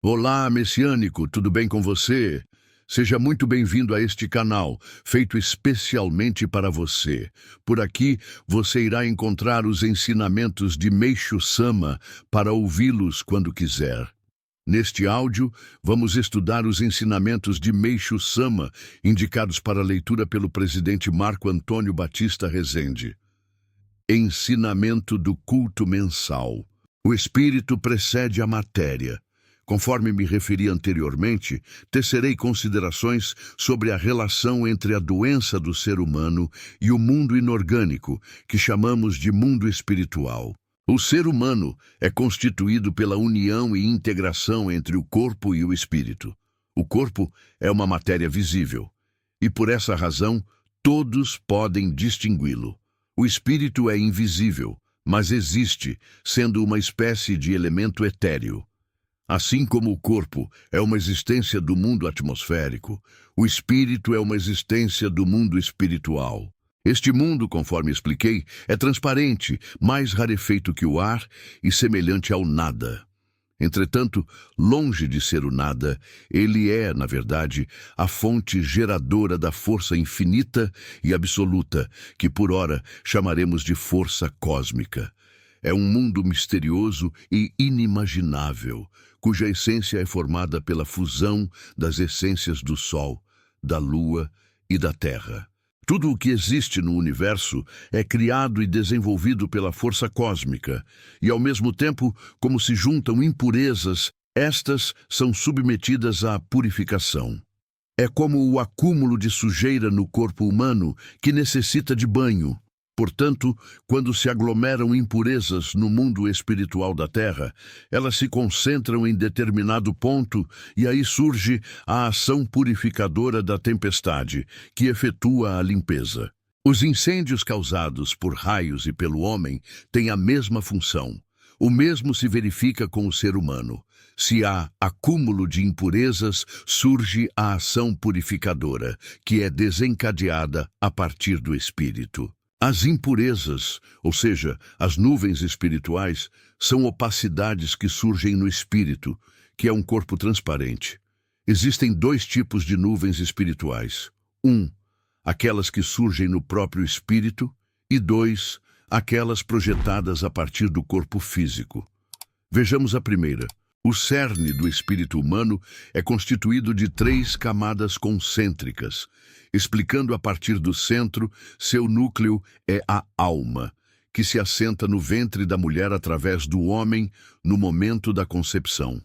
Olá, messiânico, tudo bem com você? Seja muito bem-vindo a este canal, feito especialmente para você. Por aqui, você irá encontrar os ensinamentos de Meishu Sama para ouvi-los quando quiser. Neste áudio, vamos estudar os ensinamentos de Meishu Sama, indicados para leitura pelo presidente Marco Antônio Batista Rezende. Ensinamento do culto mensal. O espírito precede a matéria. Conforme me referi anteriormente, tecerei considerações sobre a relação entre a doença do ser humano e o mundo inorgânico, que chamamos de mundo espiritual. O ser humano é constituído pela união e integração entre o corpo e o espírito. O corpo é uma matéria visível, e por essa razão, todos podem distingui-lo. O espírito é invisível, mas existe, sendo uma espécie de elemento etéreo. Assim como o corpo é uma existência do mundo atmosférico, o espírito é uma existência do mundo espiritual. Este mundo, conforme expliquei, é transparente, mais rarefeito que o ar e semelhante ao nada. Entretanto, longe de ser o nada, ele é, na verdade, a fonte geradora da força infinita e absoluta, que por ora chamaremos de força cósmica. É um mundo misterioso e inimaginável, cuja essência é formada pela fusão das essências do Sol, da Lua e da Terra. Tudo o que existe no universo é criado e desenvolvido pela força cósmica, e ao mesmo tempo, como se juntam impurezas, estas são submetidas à purificação. É como o acúmulo de sujeira no corpo humano que necessita de banho. Portanto, quando se aglomeram impurezas no mundo espiritual da Terra, elas se concentram em determinado ponto e aí surge a ação purificadora da tempestade, que efetua a limpeza. Os incêndios causados por raios e pelo homem têm a mesma função. O mesmo se verifica com o ser humano. Se há acúmulo de impurezas, surge a ação purificadora, que é desencadeada a partir do espírito. As impurezas, ou seja, as nuvens espirituais, são opacidades que surgem no espírito, que é um corpo transparente. Existem dois tipos de nuvens espirituais. Aquelas que surgem no próprio espírito, e aquelas projetadas a partir do corpo físico. Vejamos a primeira. O cerne do espírito humano é constituído de 3 camadas concêntricas. Explicando a partir do centro, seu núcleo é a alma, que se assenta no ventre da mulher através do homem no momento da concepção.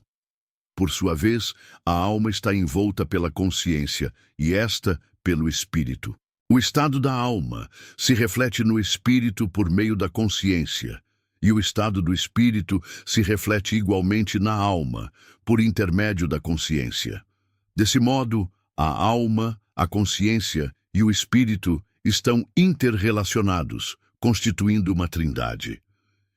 Por sua vez, a alma está envolta pela consciência e esta pelo espírito. O estado da alma se reflete no espírito por meio da consciência, e o estado do espírito se reflete igualmente na alma, por intermédio da consciência. Desse modo, a alma, a consciência e o espírito estão interrelacionados, constituindo uma trindade.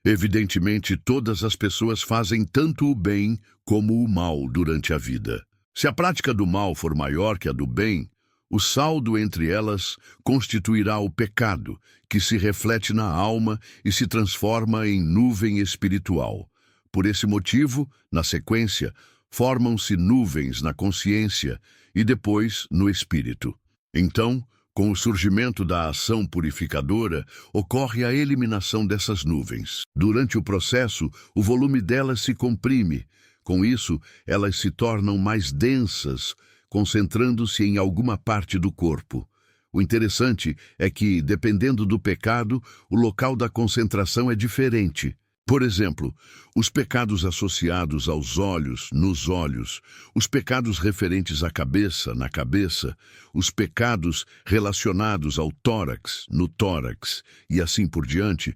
Evidentemente, todas as pessoas fazem tanto o bem como o mal durante a vida. Se a prática do mal for maior que a do bem, o saldo entre elas constituirá o pecado, que se reflete na alma e se transforma em nuvem espiritual. Por esse motivo, na sequência, formam-se nuvens na consciência e depois no espírito. Então, com o surgimento da ação purificadora, ocorre a eliminação dessas nuvens. Durante o processo, o volume delas se comprime. Com isso, elas se tornam mais densas, concentrando-se em alguma parte do corpo. O interessante é que, dependendo do pecado, o local da concentração é diferente. Por exemplo, os pecados associados aos olhos, nos olhos, os pecados referentes à cabeça, na cabeça, os pecados relacionados ao tórax, no tórax, e assim por diante,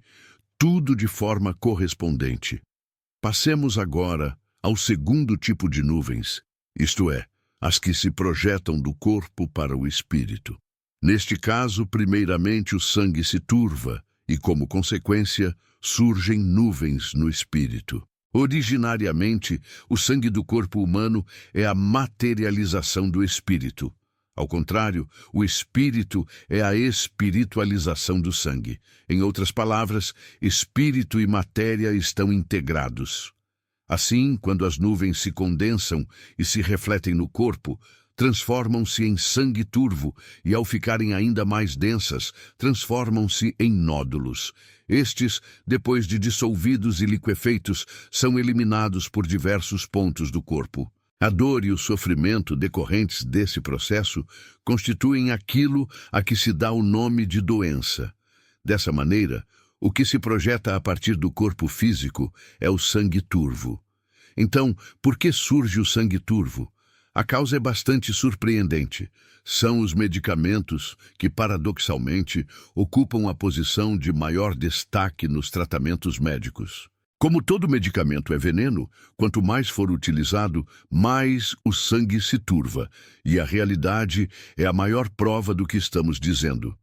tudo de forma correspondente. Passemos agora ao segundo tipo de nuvens, isto é, as que se projetam do corpo para o espírito. Neste caso, primeiramente o sangue se turva e, como consequência, surgem nuvens no espírito. Originariamente, o sangue do corpo humano é a materialização do espírito. Ao contrário, o espírito é a espiritualização do sangue. Em outras palavras, espírito e matéria estão integrados. Assim, quando as nuvens se condensam e se refletem no corpo, transformam-se em sangue turvo e, ao ficarem ainda mais densas, transformam-se em nódulos. Estes, depois de dissolvidos e liquefeitos, são eliminados por diversos pontos do corpo. A dor e o sofrimento decorrentes desse processo constituem aquilo a que se dá o nome de doença. Dessa maneira, o que se projeta a partir do corpo físico é o sangue turvo. Então, por que surge o sangue turvo? A causa é bastante surpreendente. São os medicamentos que, paradoxalmente, ocupam a posição de maior destaque nos tratamentos médicos. Como todo medicamento é veneno, quanto mais for utilizado, mais o sangue se turva, e a realidade é a maior prova do que estamos dizendo.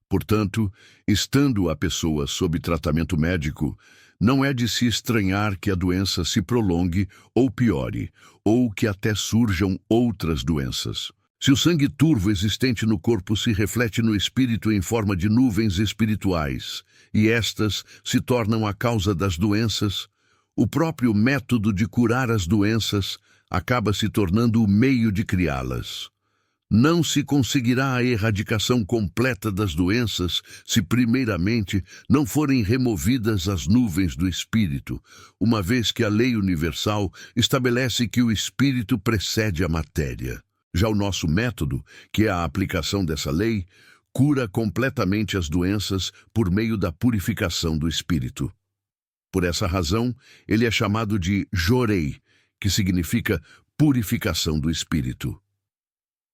Portanto, estando a pessoa sob tratamento médico, não é de se estranhar que a doença se prolongue ou piore, ou que até surjam outras doenças. Se o sangue turvo existente no corpo se reflete no espírito em forma de nuvens espirituais, e estas se tornam a causa das doenças, o próprio método de curar as doenças acaba se tornando o meio de criá-las. Não se conseguirá a erradicação completa das doenças se, primeiramente, não forem removidas as nuvens do espírito, uma vez que a lei universal estabelece que o espírito precede a matéria. Já o nosso método, que é a aplicação dessa lei, cura completamente as doenças por meio da purificação do espírito. Por essa razão, ele é chamado de Jorei, que significa purificação do espírito.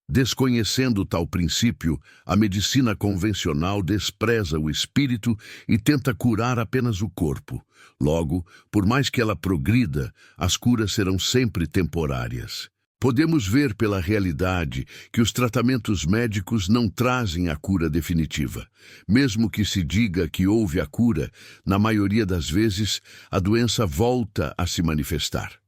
Desconhecendo tal princípio, a medicina convencional despreza o espírito e tenta curar apenas o corpo. Logo, por mais que ela progrida, as curas serão sempre temporárias. Podemos ver pela realidade que os tratamentos médicos não trazem a cura definitiva. Mesmo que se diga que houve a cura, na maioria das vezes, a doença volta a se manifestar.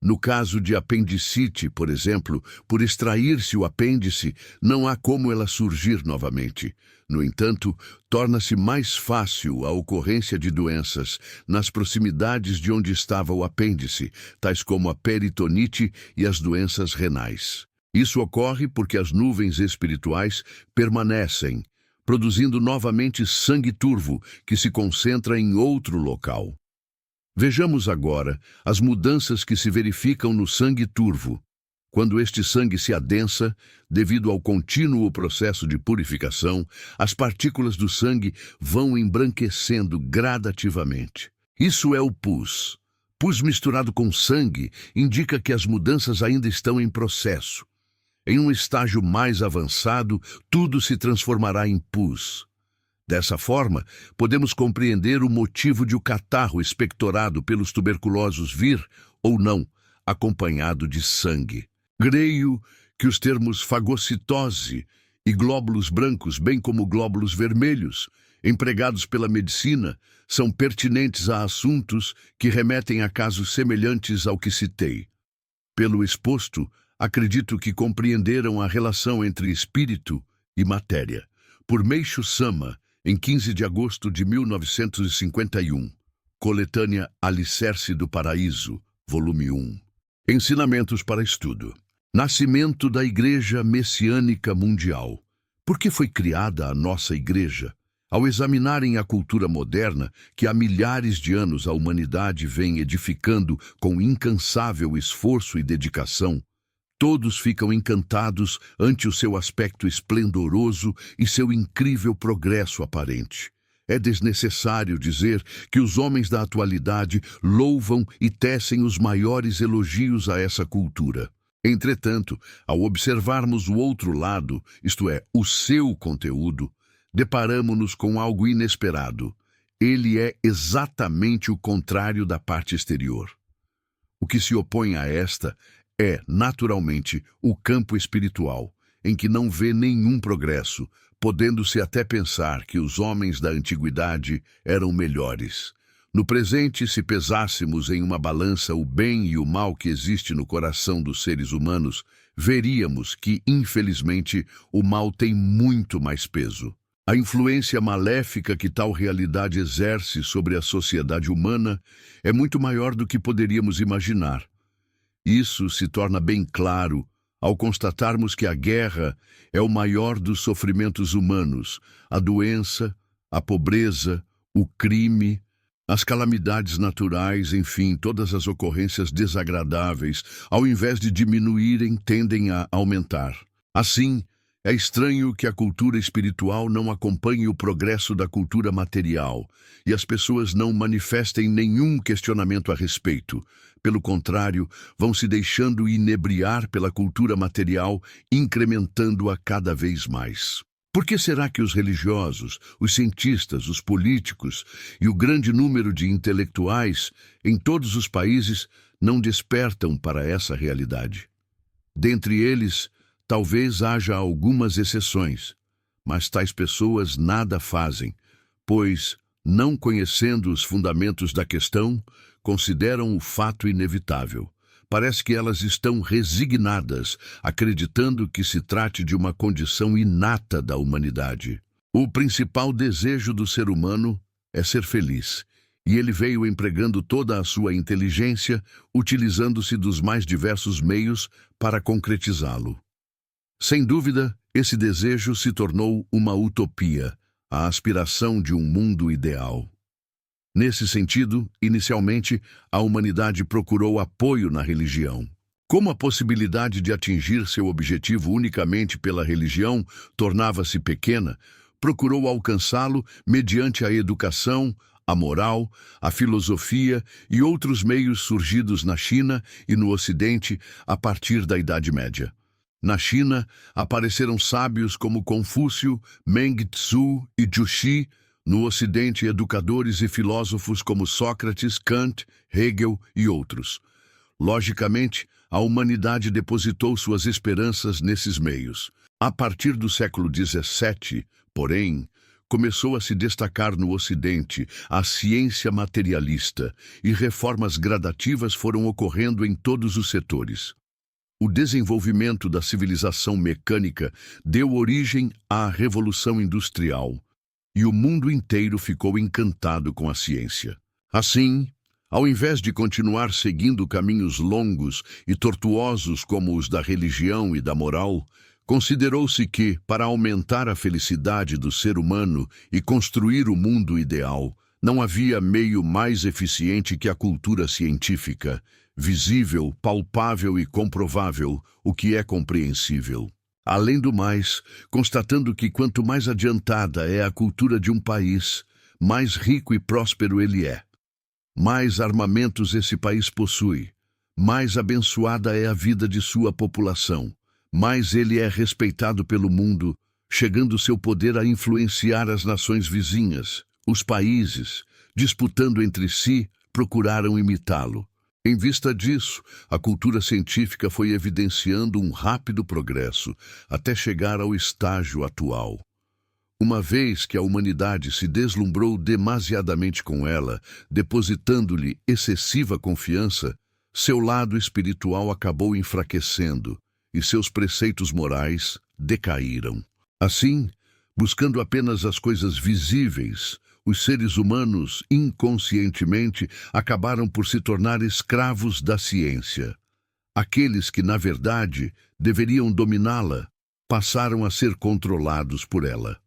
No caso de apendicite, por exemplo, por extrair-se o apêndice, não há como ela surgir novamente. No entanto, torna-se mais fácil a ocorrência de doenças nas proximidades de onde estava o apêndice, tais como a peritonite e as doenças renais. Isso ocorre porque as nuvens espirituais permanecem, produzindo novamente sangue turvo, que se concentra em outro local. Vejamos agora as mudanças que se verificam no sangue turvo. Quando este sangue se adensa, devido ao contínuo processo de purificação, as partículas do sangue vão embranquecendo gradativamente. Isso é o pus. Pus misturado com sangue indica que as mudanças ainda estão em processo. Em um estágio mais avançado, tudo se transformará em pus. Dessa forma, podemos compreender o motivo de o catarro expectorado pelos tuberculosos vir, ou não, acompanhado de sangue. Creio que os termos fagocitose e glóbulos brancos, bem como glóbulos vermelhos, empregados pela medicina, são pertinentes a assuntos que remetem a casos semelhantes ao que citei. Pelo exposto, acredito que compreenderam a relação entre espírito e matéria. Por Meishu Sama, em 15 de agosto de 1951, coletânea Alicerce do Paraíso, volume 1. Ensinamentos para estudo. Nascimento da Igreja Messiânica Mundial. Por que foi criada a nossa Igreja? Ao examinarem a cultura moderna, que há milhares de anos a humanidade vem edificando com incansável esforço e dedicação, todos ficam encantados ante o seu aspecto esplendoroso e seu incrível progresso aparente. É desnecessário dizer que os homens da atualidade louvam e tecem os maiores elogios a essa cultura. Entretanto, ao observarmos o outro lado, isto é, o seu conteúdo, deparamo-nos com algo inesperado. Ele é exatamente o contrário da parte exterior. O que se opõe a esta é, naturalmente, o campo espiritual, em que não vê nenhum progresso, podendo-se até pensar que os homens da antiguidade eram melhores. No presente, se pesássemos em uma balança o bem e o mal que existe no coração dos seres humanos, veríamos que, infelizmente, o mal tem muito mais peso. A influência maléfica que tal realidade exerce sobre a sociedade humana é muito maior do que poderíamos imaginar. Isso se torna bem claro ao constatarmos que a guerra é o maior dos sofrimentos humanos, a doença, a pobreza, o crime, as calamidades naturais, enfim, todas as ocorrências desagradáveis, ao invés de diminuírem, tendem a aumentar. Assim, é estranho que a cultura espiritual não acompanhe o progresso da cultura material e as pessoas não manifestem nenhum questionamento a respeito. Pelo contrário, vão se deixando inebriar pela cultura material, incrementando-a cada vez mais. Por que será que os religiosos, os cientistas, os políticos e o grande número de intelectuais em todos os países não despertam para essa realidade? Dentre eles, talvez haja algumas exceções, mas tais pessoas nada fazem, pois, não conhecendo os fundamentos da questão, consideram o fato inevitável. Parece que elas estão resignadas, acreditando que se trate de uma condição inata da humanidade. O principal desejo do ser humano é ser feliz, e ele veio empregando toda a sua inteligência, utilizando-se dos mais diversos meios para concretizá-lo. Sem dúvida, esse desejo se tornou uma utopia, a aspiração de um mundo ideal. Nesse sentido, inicialmente, a humanidade procurou apoio na religião. Como a possibilidade de atingir seu objetivo unicamente pela religião tornava-se pequena, procurou alcançá-lo mediante a educação, a moral, a filosofia e outros meios surgidos na China e no Ocidente a partir da Idade Média. Na China, apareceram sábios como Confúcio, Meng Tzu e Juxi. No Ocidente, educadores e filósofos como Sócrates, Kant, Hegel e outros. Logicamente, a humanidade depositou suas esperanças nesses meios. A partir do século XVII, porém, começou a se destacar no Ocidente a ciência materialista e reformas gradativas foram ocorrendo em todos os setores. O desenvolvimento da civilização mecânica deu origem à Revolução Industrial, e o mundo inteiro ficou encantado com a ciência. Assim, ao invés de continuar seguindo caminhos longos e tortuosos como os da religião e da moral, considerou-se que, para aumentar a felicidade do ser humano e construir o mundo ideal, não havia meio mais eficiente que a cultura científica, visível, palpável e comprovável, o que é compreensível. Além do mais, constatando que quanto mais adiantada é a cultura de um país, mais rico e próspero ele é. Mais armamentos esse país possui, mais abençoada é a vida de sua população, mais ele é respeitado pelo mundo, chegando seu poder a influenciar as nações vizinhas. Os países, disputando entre si, procuraram imitá-lo. Em vista disso, a cultura científica foi evidenciando um rápido progresso até chegar ao estágio atual. Uma vez que a humanidade se deslumbrou demasiadamente com ela, depositando-lhe excessiva confiança, seu lado espiritual acabou enfraquecendo e seus preceitos morais decaíram. Assim, buscando apenas as coisas visíveis, os seres humanos, inconscientemente, acabaram por se tornar escravos da ciência. Aqueles que, na verdade, deveriam dominá-la, passaram a ser controlados por ela.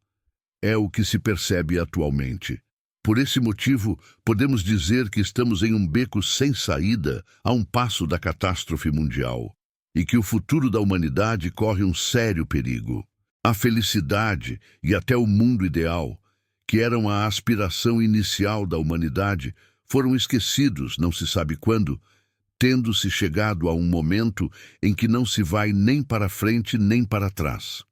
É o que se percebe atualmente. Por esse motivo, podemos dizer que estamos em um beco sem saída, a um passo da catástrofe mundial, e que o futuro da humanidade corre um sério perigo. A felicidade e até o mundo ideal, que eram a aspiração inicial da humanidade, foram esquecidos, não se sabe quando, tendo-se chegado a um momento em que não se vai nem para frente nem para trás.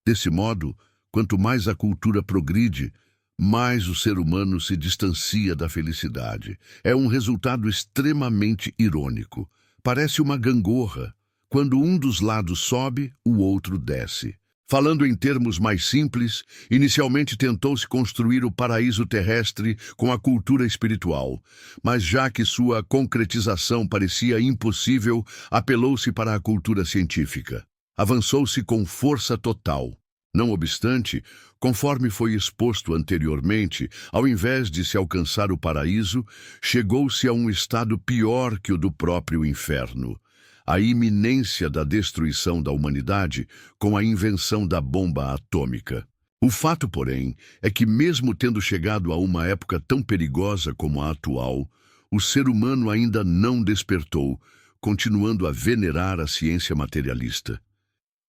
Desse modo, quanto mais a cultura progride, mais o ser humano se distancia da felicidade. É um resultado extremamente irônico. Parece uma gangorra. Quando um dos lados sobe, o outro desce. Falando em termos mais simples, inicialmente tentou-se construir o paraíso terrestre com a cultura espiritual, mas já que sua concretização parecia impossível, apelou-se para a cultura científica. Avançou-se com força total. Não obstante, conforme foi exposto anteriormente, ao invés de se alcançar o paraíso, chegou-se a um estado pior que o do próprio inferno. A iminência da destruição da humanidade com a invenção da bomba atômica. O fato, porém, é que mesmo tendo chegado a uma época tão perigosa como a atual, o ser humano ainda não despertou, continuando a venerar a ciência materialista.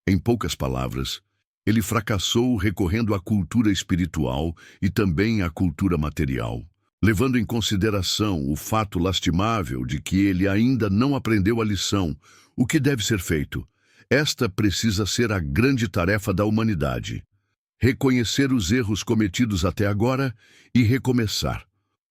Em poucas palavras, ele fracassou recorrendo à cultura espiritual e também à cultura material, levando em consideração o fato lastimável de que ele ainda não aprendeu a lição. O que deve ser feito? Esta precisa ser a grande tarefa da humanidade. Reconhecer os erros cometidos até agora e recomeçar.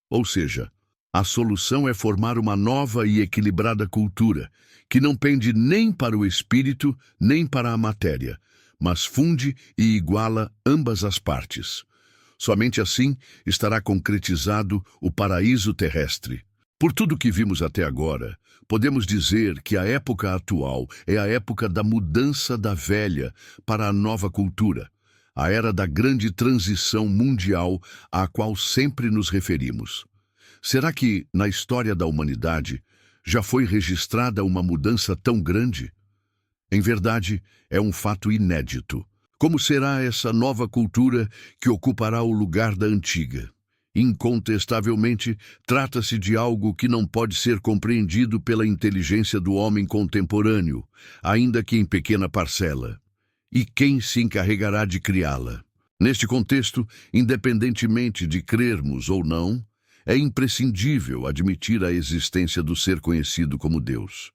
Ou seja, a solução é formar uma nova e equilibrada cultura, que não pende nem para o espírito, nem para a matéria, mas funde e iguala ambas as partes. Somente assim estará concretizado o paraíso terrestre. Por tudo que vimos até agora, podemos dizer que a época atual é a época da mudança da velha para a nova cultura, a era da grande transição mundial à qual sempre nos referimos. Será que, na história da humanidade, já foi registrada uma mudança tão grande? Em verdade, é um fato inédito. Como será essa nova cultura que ocupará o lugar da antiga? Incontestavelmente, trata-se de algo que não pode ser compreendido pela inteligência do homem contemporâneo, ainda que em pequena parcela. E quem se encarregará de criá-la? Neste contexto, independentemente de crermos ou não, é imprescindível admitir a existência do ser conhecido como Deus.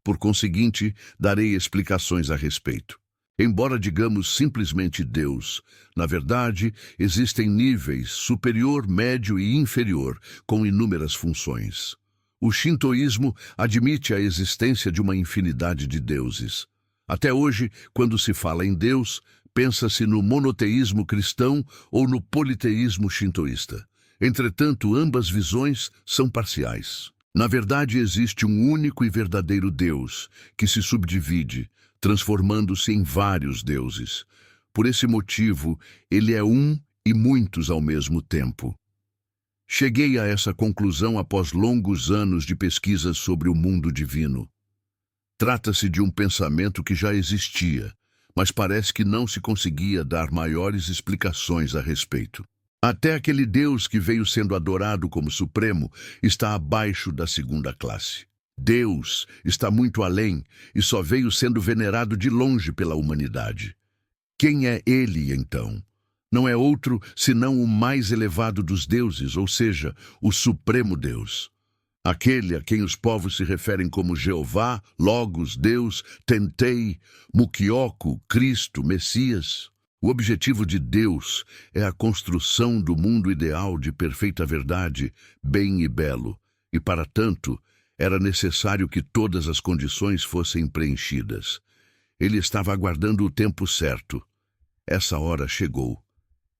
Por conseguinte, darei explicações a respeito. Embora digamos simplesmente Deus, na verdade, existem níveis superior, médio e inferior, com inúmeras funções. O shintoísmo admite a existência de uma infinidade de deuses. Até hoje, quando se fala em Deus, pensa-se no monoteísmo cristão ou no politeísmo shintoísta. Entretanto, ambas visões são parciais. Na verdade, existe um único e verdadeiro Deus, que se subdivide, transformando-se em vários deuses. Por esse motivo, ele é um e muitos ao mesmo tempo. Cheguei a essa conclusão após longos anos de pesquisas sobre o mundo divino. Trata-se de um pensamento que já existia, mas parece que não se conseguia dar maiores explicações a respeito. Até aquele Deus que veio sendo adorado como supremo está abaixo da segunda classe. Deus está muito além e só veio sendo venerado de longe pela humanidade. Quem é ele, então? Não é outro senão o mais elevado dos deuses, ou seja, o Supremo Deus. Aquele a quem os povos se referem como Jeová, Logos, Deus, Tentei, Mukioku, Cristo, Messias. O objetivo de Deus é a construção do mundo ideal de perfeita verdade, bem e belo, e para tanto, era necessário que todas as condições fossem preenchidas. Ele estava aguardando o tempo certo. Essa hora chegou.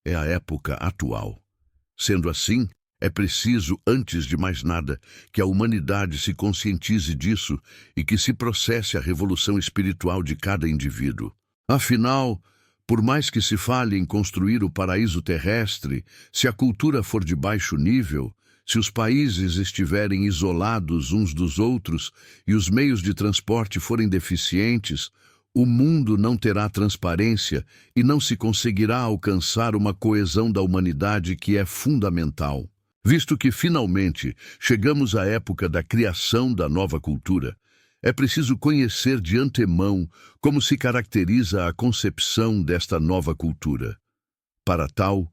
É a época atual. Sendo assim, é preciso, antes de mais nada, que a humanidade se conscientize disso e que se processe a revolução espiritual de cada indivíduo. Afinal, por mais que se fale em construir o paraíso terrestre, se a cultura for de baixo nível, se os países estiverem isolados uns dos outros e os meios de transporte forem deficientes, o mundo não terá transparência e não se conseguirá alcançar uma coesão da humanidade que é fundamental. Visto que, finalmente, chegamos à época da criação da nova cultura, é preciso conhecer de antemão como se caracteriza a concepção desta nova cultura. Para tal,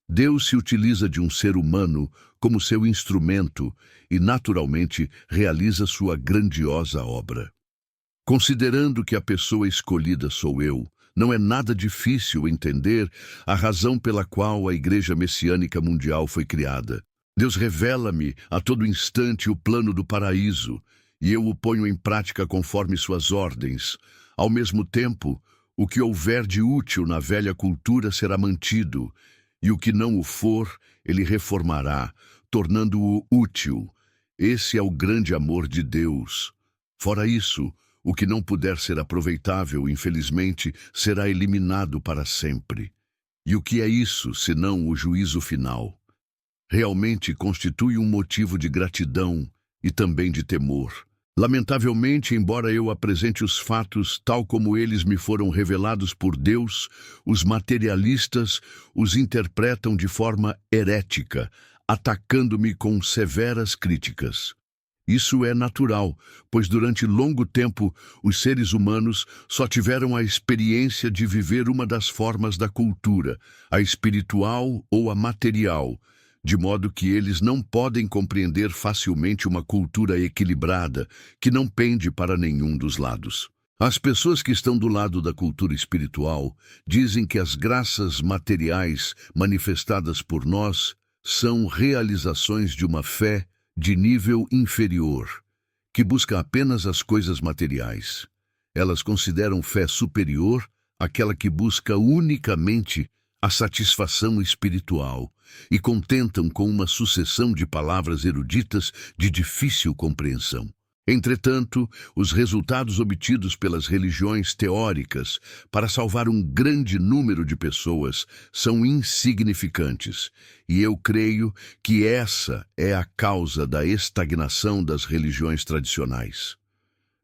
Deus se utiliza de um ser humano como seu instrumento e, naturalmente, realiza sua grandiosa obra. Considerando que a pessoa escolhida sou eu, não é nada difícil entender a razão pela qual a Igreja Messiânica Mundial foi criada. Deus revela-me a todo instante o plano do paraíso, e eu o ponho em prática conforme suas ordens. Ao mesmo tempo, o que houver de útil na velha cultura será mantido, e o que não o for, ele reformará, tornando-o útil. Esse é o grande amor de Deus. Fora isso, O que não puder ser aproveitável, infelizmente, será eliminado para sempre. E o que é isso, senão o juízo final? Realmente constitui um motivo de gratidão e também de temor. Lamentavelmente, embora eu apresente os fatos tal como eles me foram revelados por Deus, os materialistas os interpretam de forma herética, atacando-me com severas críticas. Isso é natural, pois durante longo tempo os seres humanos só tiveram a experiência de viver uma das formas da cultura, a espiritual ou a material, de modo que eles não podem compreender facilmente uma cultura equilibrada que não pende para nenhum dos lados. As pessoas que estão do lado da cultura espiritual dizem que as graças materiais manifestadas por nós são realizações de uma fé de nível inferior, que busca apenas as coisas materiais. Elas consideram fé superior aquela que busca unicamente a satisfação espiritual e contentam com uma sucessão de palavras eruditas de difícil compreensão. Entretanto, os resultados obtidos pelas religiões teóricas para salvar um grande número de pessoas são insignificantes, e eu creio que essa é a causa da estagnação das religiões tradicionais.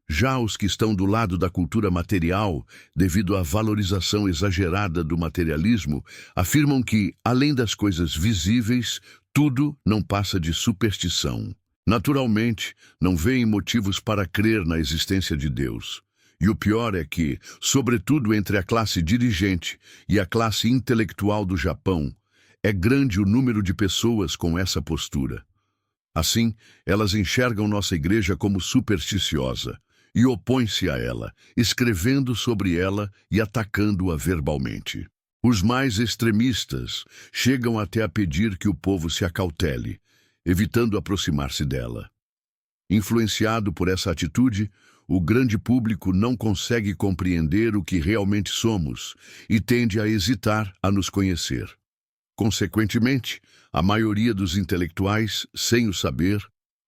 Já os que estão do lado da cultura material, devido à valorização exagerada do materialismo, afirmam que, além das coisas visíveis, tudo não passa de superstição. Naturalmente, não veem motivos para crer na existência de Deus. E o pior é que, sobretudo entre a classe dirigente e a classe intelectual do Japão, é grande o número de pessoas com essa postura. Assim, elas enxergam nossa igreja como supersticiosa e opõem-se a ela, escrevendo sobre ela e atacando-a verbalmente. Os mais extremistas chegam até a pedir que o povo se acautele, evitando aproximar-se dela. Influenciado por essa atitude, o grande público não consegue compreender o que realmente somos e tende a hesitar a nos conhecer. Consequentemente, a maioria dos intelectuais, sem o saber,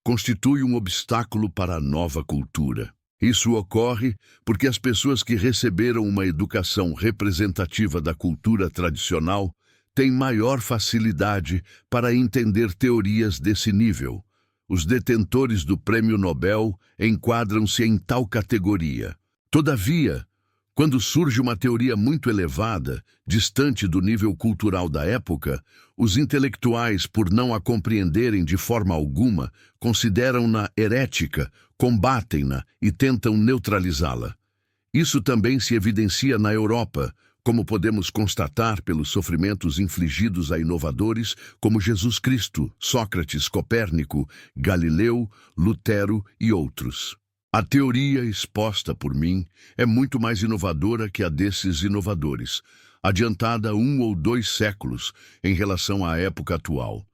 constitui um obstáculo para a nova cultura. Isso ocorre porque as pessoas que receberam uma educação representativa da cultura tradicional têm maior facilidade para entender teorias desse nível. Os detentores do Prêmio Nobel enquadram-se em tal categoria. Todavia, quando surge uma teoria muito elevada, distante do nível cultural da época, os intelectuais, por não a compreenderem de forma alguma, consideram-na herética, combatem-na e tentam neutralizá-la. Isso também se evidencia na Europa, como podemos constatar pelos sofrimentos infligidos a inovadores como Jesus Cristo, Sócrates, Copérnico, Galileu, Lutero e outros. A teoria exposta por mim é muito mais inovadora que a desses inovadores, adiantada 1 ou 2 séculos em relação à época atual.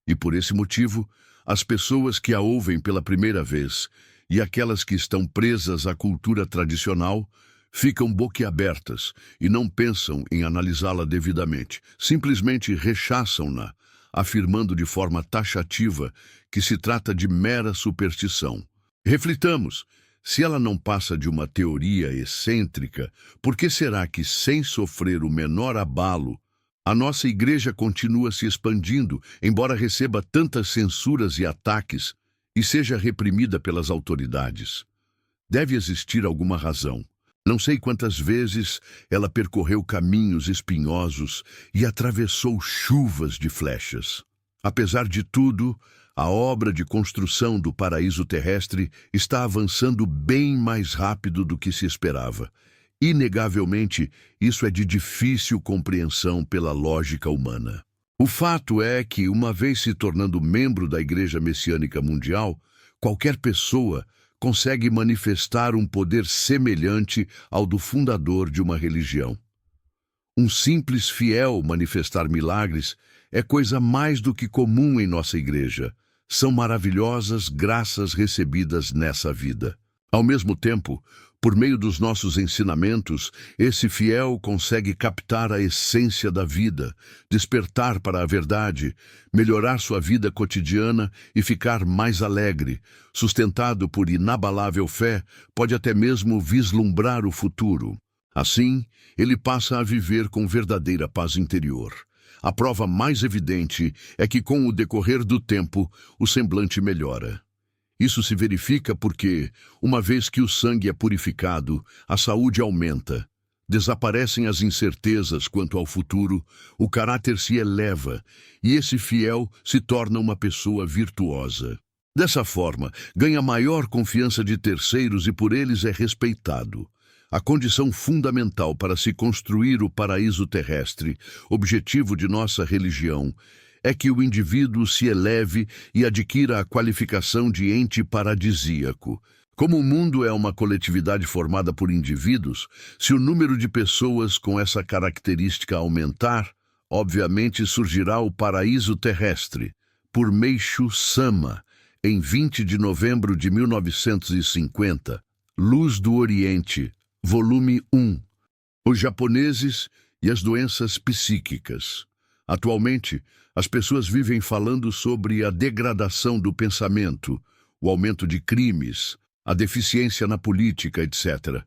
E por esse motivo, as pessoas que a ouvem pela primeira vez e aquelas que estão presas à cultura tradicional ficam boquiabertas e não pensam em analisá-la devidamente, simplesmente rechaçam-na, afirmando de forma taxativa que se trata de mera superstição. Reflitamos, se ela não passa de uma teoria excêntrica, por que será que, sem sofrer o menor abalo, a nossa igreja continua se expandindo, embora receba tantas censuras e ataques e seja reprimida pelas autoridades? Deve existir alguma razão. Não sei quantas vezes ela percorreu caminhos espinhosos e atravessou chuvas de flechas. Apesar de tudo, a obra de construção do paraíso terrestre está avançando bem mais rápido do que se esperava. Inegavelmente, isso é de difícil compreensão pela lógica humana. O fato é que, uma vez se tornando membro da Igreja Messiânica Mundial, qualquer pessoa consegue manifestar um poder semelhante ao do fundador de uma religião. Um simples fiel manifestar milagres é coisa mais do que comum em nossa igreja. São maravilhosas graças recebidas nessa vida. Ao mesmo tempo, Por meio dos nossos ensinamentos, esse fiel consegue captar a essência da vida, despertar para a verdade, melhorar sua vida cotidiana e ficar mais alegre. Sustentado por inabalável fé, pode até mesmo vislumbrar o futuro. Assim, ele passa a viver com verdadeira paz interior. A prova mais evidente é que, com o decorrer do tempo, o semblante melhora. Isso se verifica porque, uma vez que o sangue é purificado, a saúde aumenta. Desaparecem as incertezas quanto ao futuro, o caráter se eleva e esse fiel se torna uma pessoa virtuosa. Dessa forma, ganha maior confiança de terceiros e por eles é respeitado. A condição fundamental para se construir o paraíso terrestre, objetivo de nossa religião, é que o indivíduo se eleve e adquira a qualificação de ente paradisíaco. Como o mundo é uma coletividade formada por indivíduos, se o número de pessoas com essa característica aumentar, obviamente surgirá o paraíso terrestre, por Meishu Sama, em 20 de novembro de 1950, Luz do Oriente, volume 1. Os japoneses e as doenças psíquicas. Atualmente, as pessoas vivem falando sobre a degradação do pensamento, o aumento de crimes, a deficiência na política, etc.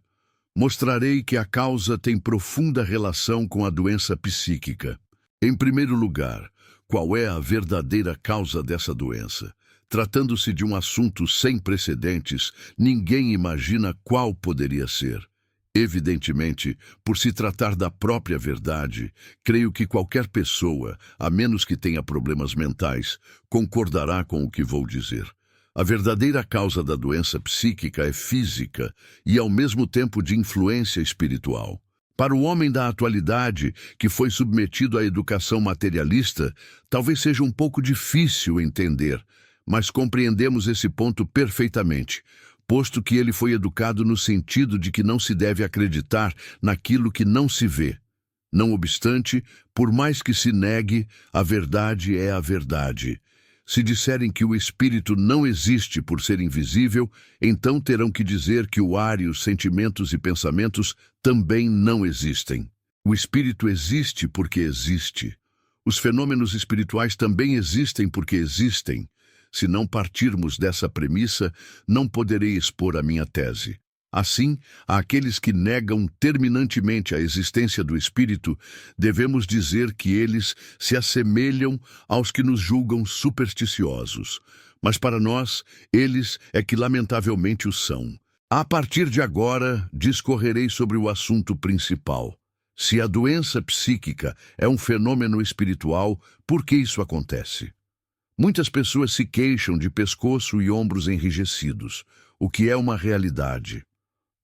Mostrarei que a causa tem profunda relação com a doença psíquica. Em primeiro lugar, qual é a verdadeira causa dessa doença? Tratando-se de um assunto sem precedentes, ninguém imagina qual poderia ser. Evidentemente, por se tratar da própria verdade, creio que qualquer pessoa, a menos que tenha problemas mentais, concordará com o que vou dizer. A verdadeira causa da doença psíquica é física e, ao mesmo tempo, de influência espiritual. Para o homem da atualidade, que foi submetido à educação materialista, talvez seja um pouco difícil entender, mas compreendemos esse ponto perfeitamente, posto que ele foi educado no sentido de que não se deve acreditar naquilo que não se vê. Não obstante, por mais que se negue, a verdade é a verdade. Se disserem que o espírito não existe por ser invisível, então terão que dizer que o ar e os sentimentos e pensamentos também não existem. O espírito existe porque existe. Os fenômenos espirituais também existem porque existem. Se não partirmos dessa premissa, não poderei expor a minha tese. Assim, àqueles que negam terminantemente a existência do espírito, devemos dizer que eles se assemelham aos que nos julgam supersticiosos. Mas para nós, eles é que lamentavelmente o são. A partir de agora, discorrerei sobre o assunto principal. Se a doença psíquica é um fenômeno espiritual, por que isso acontece? Muitas pessoas se queixam de pescoço e ombros enrijecidos, o que é uma realidade.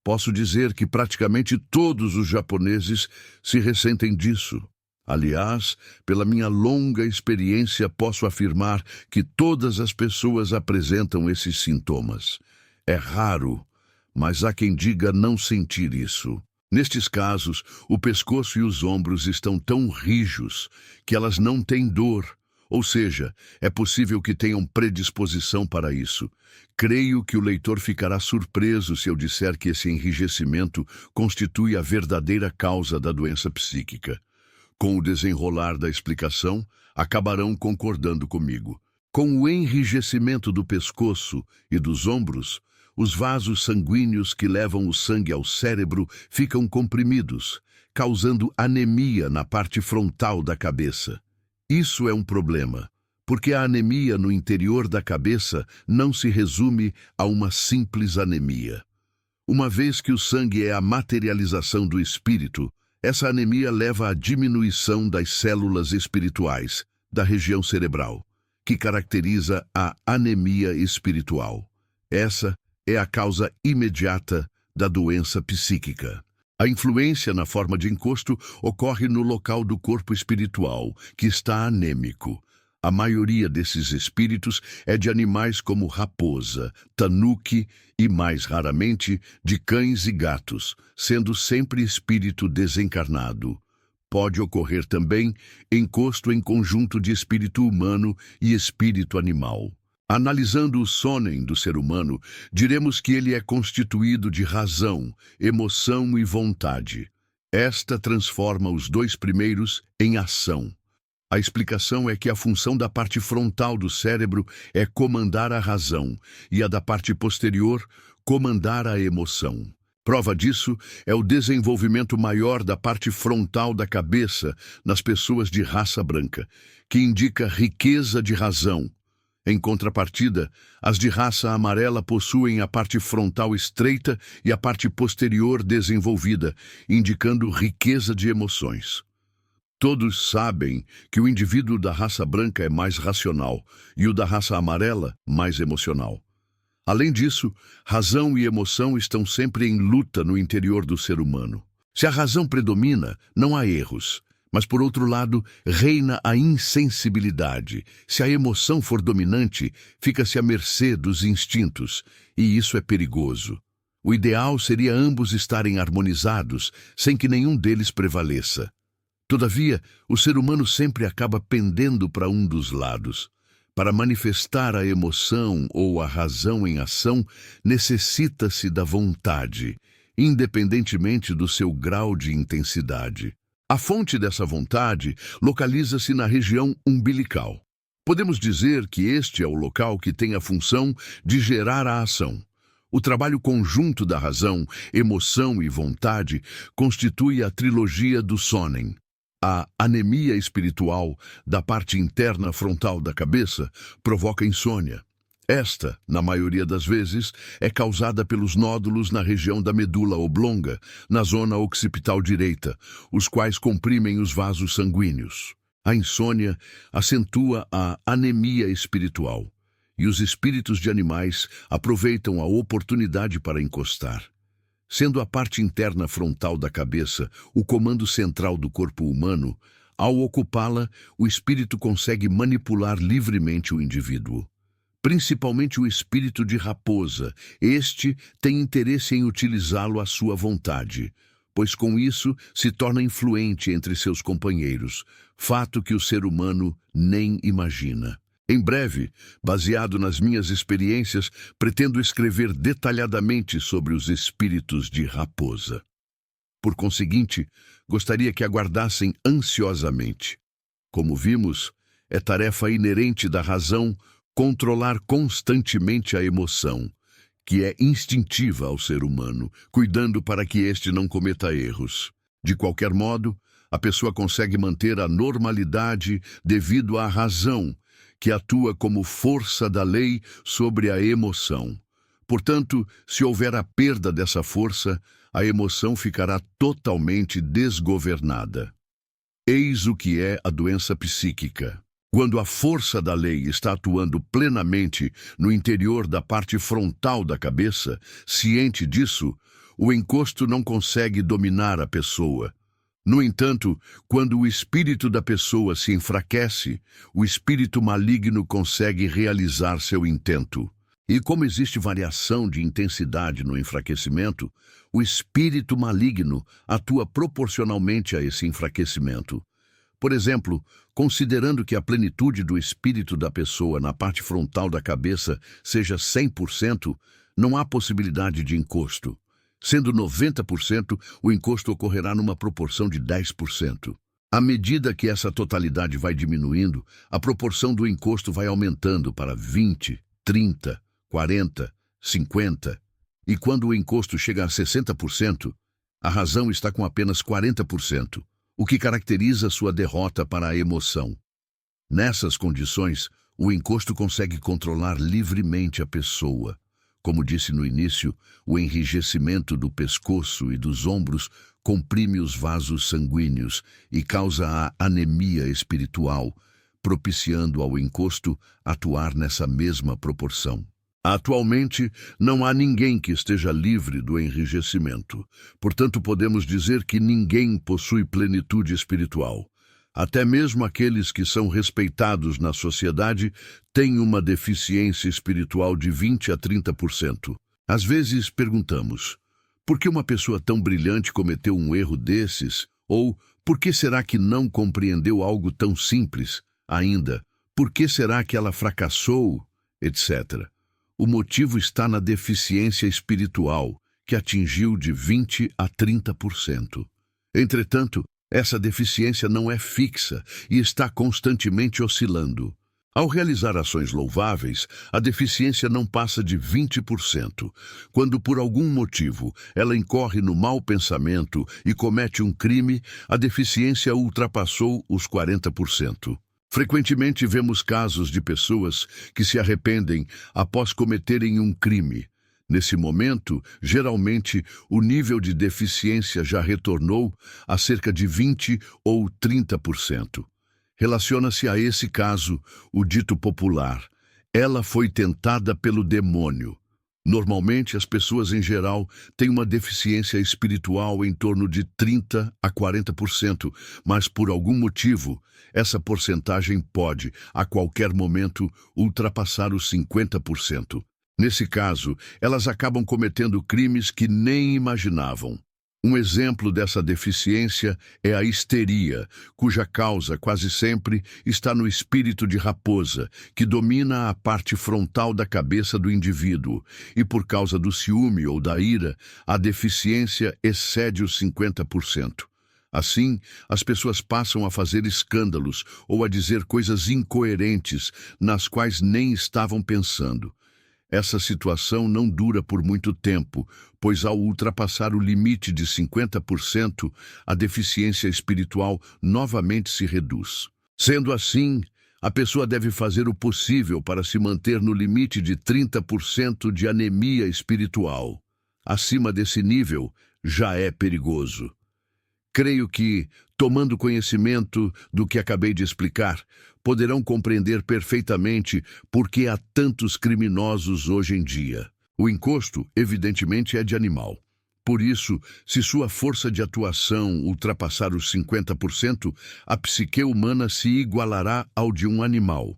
Posso dizer que praticamente todos os japoneses se ressentem disso. Aliás, pela minha longa experiência, posso afirmar que todas as pessoas apresentam esses sintomas. É raro, mas há quem diga não sentir isso. Nestes casos, o pescoço e os ombros estão tão rijos que elas não têm dor. Ou seja, é possível que tenham predisposição para isso. Creio que o leitor ficará surpreso se eu disser que esse enrijecimento constitui a verdadeira causa da doença psíquica. Com o desenrolar da explicação, acabarão concordando comigo. Com o enrijecimento do pescoço e dos ombros, os vasos sanguíneos que levam o sangue ao cérebro ficam comprimidos, causando anemia na parte frontal da cabeça. Isso é um problema, porque a anemia no interior da cabeça não se resume a uma simples anemia. Uma vez que o sangue é a materialização do espírito, essa anemia leva à diminuição das células espirituais, da região cerebral, que caracteriza a anemia espiritual. Essa é a causa imediata da doença psíquica. A influência na forma de encosto ocorre no local do corpo espiritual, que está anêmico. A maioria desses espíritos é de animais como raposa, tanuki e, mais raramente, de cães e gatos, sendo sempre espírito desencarnado. Pode ocorrer também encosto em conjunto de espírito humano e espírito animal. Analisando o sonen do ser humano, diremos que ele é constituído de razão, emoção e vontade. Esta transforma os dois primeiros em ação. A explicação é que a função da parte frontal do cérebro é comandar a razão e a da parte posterior, comandar a emoção. Prova disso é o desenvolvimento maior da parte frontal da cabeça nas pessoas de raça branca, que indica riqueza de razão. Em contrapartida, as de raça amarela possuem a parte frontal estreita e a parte posterior desenvolvida, indicando riqueza de emoções. Todos sabem que o indivíduo da raça branca é mais racional e o da raça amarela mais emocional. Além disso, razão e emoção estão sempre em luta no interior do ser humano. Se a razão predomina, não há erros. Mas, por outro lado, reina a insensibilidade. Se a emoção for dominante, fica-se à mercê dos instintos, e isso é perigoso. O ideal seria ambos estarem harmonizados, sem que nenhum deles prevaleça. Todavia, o ser humano sempre acaba pendendo para um dos lados. Para manifestar a emoção ou a razão em ação, necessita-se da vontade, independentemente do seu grau de intensidade. A fonte dessa vontade localiza-se na região umbilical. Podemos dizer que este é o local que tem a função de gerar a ação. O trabalho conjunto da razão, emoção e vontade constitui a trilogia do sonen. A anemia espiritual da parte interna frontal da cabeça provoca insônia. Esta, na maioria das vezes, é causada pelos nódulos na região da medula oblonga, na zona occipital direita, os quais comprimem os vasos sanguíneos. A insônia acentua a anemia espiritual, e os espíritos de animais aproveitam a oportunidade para encostar. Sendo a parte interna frontal da cabeça o comando central do corpo humano, ao ocupá-la, o espírito consegue manipular livremente o indivíduo. Principalmente o espírito de raposa, este tem interesse em utilizá-lo à sua vontade, pois com isso se torna influente entre seus companheiros, fato que o ser humano nem imagina. Em breve, baseado nas minhas experiências, pretendo escrever detalhadamente sobre os espíritos de raposa. Por conseguinte, gostaria que aguardassem ansiosamente. Como vimos, é tarefa inerente da razão controlar constantemente a emoção, que é instintiva ao ser humano, cuidando para que este não cometa erros. De qualquer modo, a pessoa consegue manter a normalidade devido à razão, que atua como força da lei sobre a emoção. Portanto, se houver a perda dessa força, a emoção ficará totalmente desgovernada. Eis o que é a doença psíquica. Quando a força da lei está atuando plenamente no interior da parte frontal da cabeça, ciente disso, o encosto não consegue dominar a pessoa. No entanto, quando o espírito da pessoa se enfraquece, o espírito maligno consegue realizar seu intento. E como existe variação de intensidade no enfraquecimento, o espírito maligno atua proporcionalmente a esse enfraquecimento. Por exemplo, considerando que a plenitude do espírito da pessoa na parte frontal da cabeça seja 100%, não há possibilidade de encosto. Sendo 90%, o encosto ocorrerá numa proporção de 10%. À medida que essa totalidade vai diminuindo, a proporção do encosto vai aumentando para 20%, 30%, 40%, 50%. E quando o encosto chega a 60%, a razão está com apenas 40%. O que caracteriza sua derrota para a emoção. Nessas condições, o encosto consegue controlar livremente a pessoa. Como disse no início, o enrijecimento do pescoço e dos ombros comprime os vasos sanguíneos e causa a anemia espiritual, propiciando ao encosto atuar nessa mesma proporção. Atualmente, não há ninguém que esteja livre do enrijecimento. Portanto, podemos dizer que ninguém possui plenitude espiritual. Até mesmo aqueles que são respeitados na sociedade têm uma deficiência espiritual de 20% a 30%. Às vezes perguntamos, por que uma pessoa tão brilhante cometeu um erro desses? Ou, por que será que não compreendeu algo tão simples? Ainda, por que será que ela fracassou? etc. O motivo está na deficiência espiritual, que atingiu de 20 a 30%. Entretanto, essa deficiência não é fixa e está constantemente oscilando. Ao realizar ações louváveis, a deficiência não passa de 20%. Quando, por algum motivo, ela incorre no mau pensamento e comete um crime, a deficiência ultrapassou os 40%. Frequentemente vemos casos de pessoas que se arrependem após cometerem um crime. Nesse momento, geralmente, o nível de deficiência já retornou a cerca de 20 ou 30%. Relaciona-se a esse caso o dito popular: ela foi tentada pelo demônio. Normalmente, as pessoas em geral têm uma deficiência espiritual em torno de 30 a 40%, mas por algum motivo, essa porcentagem pode, a qualquer momento, ultrapassar os 50%. Nesse caso, elas acabam cometendo crimes que nem imaginavam. Um exemplo dessa deficiência é a histeria, cuja causa quase sempre está no espírito de raposa, que domina a parte frontal da cabeça do indivíduo, e por causa do ciúme ou da ira, a deficiência excede os 50%. Assim, as pessoas passam a fazer escândalos ou a dizer coisas incoerentes nas quais nem estavam pensando. Essa situação não dura por muito tempo, pois ao ultrapassar o limite de 50%, a deficiência espiritual novamente se reduz. Sendo assim, a pessoa deve fazer o possível para se manter no limite de 30% de anemia espiritual. Acima desse nível, já é perigoso. Creio que, tomando conhecimento do que acabei de explicar, poderão compreender perfeitamente por que há tantos criminosos hoje em dia. O encosto, evidentemente, é de animal. Por isso, se sua força de atuação ultrapassar os 50%, a psique humana se igualará ao de um animal.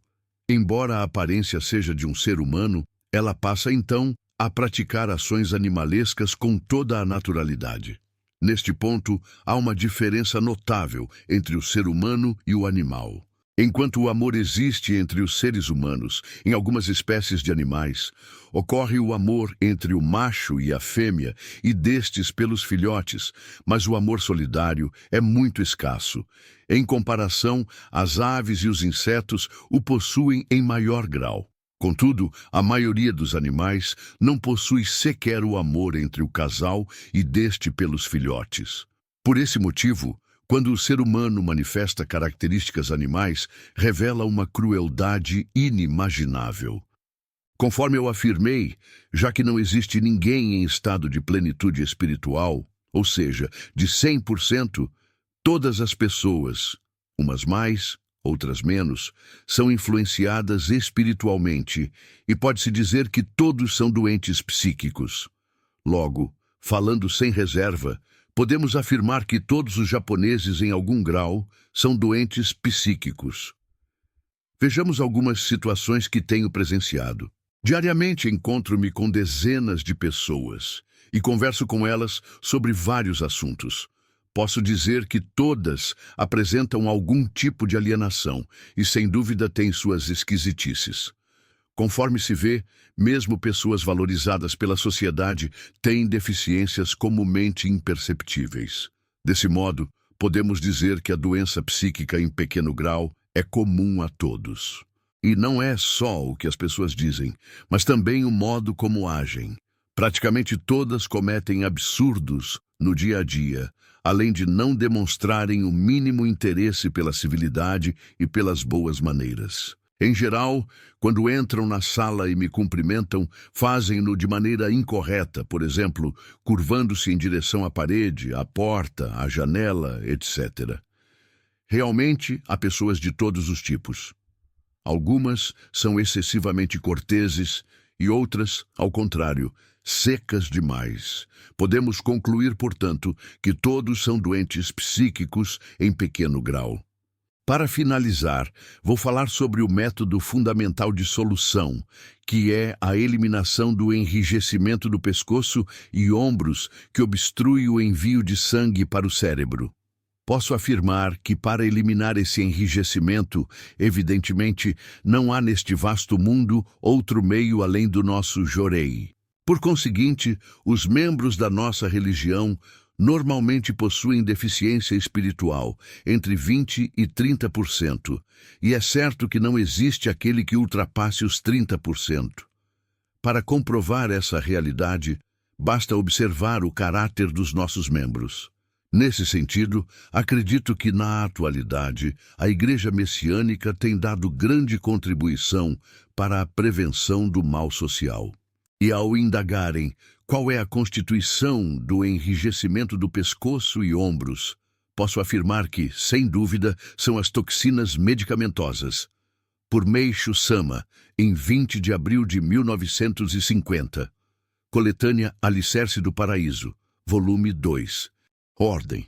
Embora a aparência seja de um ser humano, ela passa então a praticar ações animalescas com toda a naturalidade. Neste ponto, há uma diferença notável entre o ser humano e o animal. Enquanto o amor existe entre os seres humanos, em algumas espécies de animais, ocorre o amor entre o macho e a fêmea e destes pelos filhotes, mas o amor solidário é muito escasso. Em comparação, as aves e os insetos o possuem em maior grau. Contudo, a maioria dos animais não possui sequer o amor entre o casal e deste pelos filhotes. Por esse motivo, quando o ser humano manifesta características animais, revela uma crueldade inimaginável. Conforme eu afirmei, já que não existe ninguém em estado de plenitude espiritual, ou seja, de 100%, todas as pessoas, umas mais, outras menos, são influenciadas espiritualmente, e pode-se dizer que todos são doentes psíquicos. Logo, falando sem reserva, podemos afirmar que todos os japoneses, em algum grau, são doentes psíquicos. Vejamos algumas situações que tenho presenciado. Diariamente encontro-me com dezenas de pessoas e converso com elas sobre vários assuntos. Posso dizer que todas apresentam algum tipo de alienação e, sem dúvida, têm suas esquisitices. Conforme se vê, mesmo pessoas valorizadas pela sociedade têm deficiências comumente imperceptíveis. Desse modo, podemos dizer que a doença psíquica em pequeno grau é comum a todos. E não é só o que as pessoas dizem, mas também o modo como agem. Praticamente todas cometem absurdos no dia a dia, além de não demonstrarem o mínimo interesse pela civilidade e pelas boas maneiras. Em geral, quando entram na sala e me cumprimentam, fazem-no de maneira incorreta, por exemplo, curvando-se em direção à parede, à porta, à janela, etc. Realmente, há pessoas de todos os tipos. Algumas são excessivamente corteses e outras, ao contrário, secas demais. Podemos concluir, portanto, que todos são doentes psíquicos em pequeno grau. Para finalizar, vou falar sobre o método fundamental de solução, que é a eliminação do enrijecimento do pescoço e ombros que obstrui o envio de sangue para o cérebro. Posso afirmar que, para eliminar esse enrijecimento, evidentemente, não há neste vasto mundo outro meio além do nosso jorei. Por conseguinte, os membros da nossa religião normalmente possuem deficiência espiritual, entre 20% e 30%, e é certo que não existe aquele que ultrapasse os 30%. Para comprovar essa realidade, basta observar o caráter dos nossos membros. Nesse sentido, acredito que, na atualidade, a Igreja Messiânica tem dado grande contribuição para a prevenção do mal social. E ao indagarem qual é a constituição do enrijecimento do pescoço e ombros, posso afirmar que, sem dúvida, são as toxinas medicamentosas. Por Meishu Sama, em 20 de abril de 1950. Coletânea Alicerce do Paraíso, volume 2. Ordem.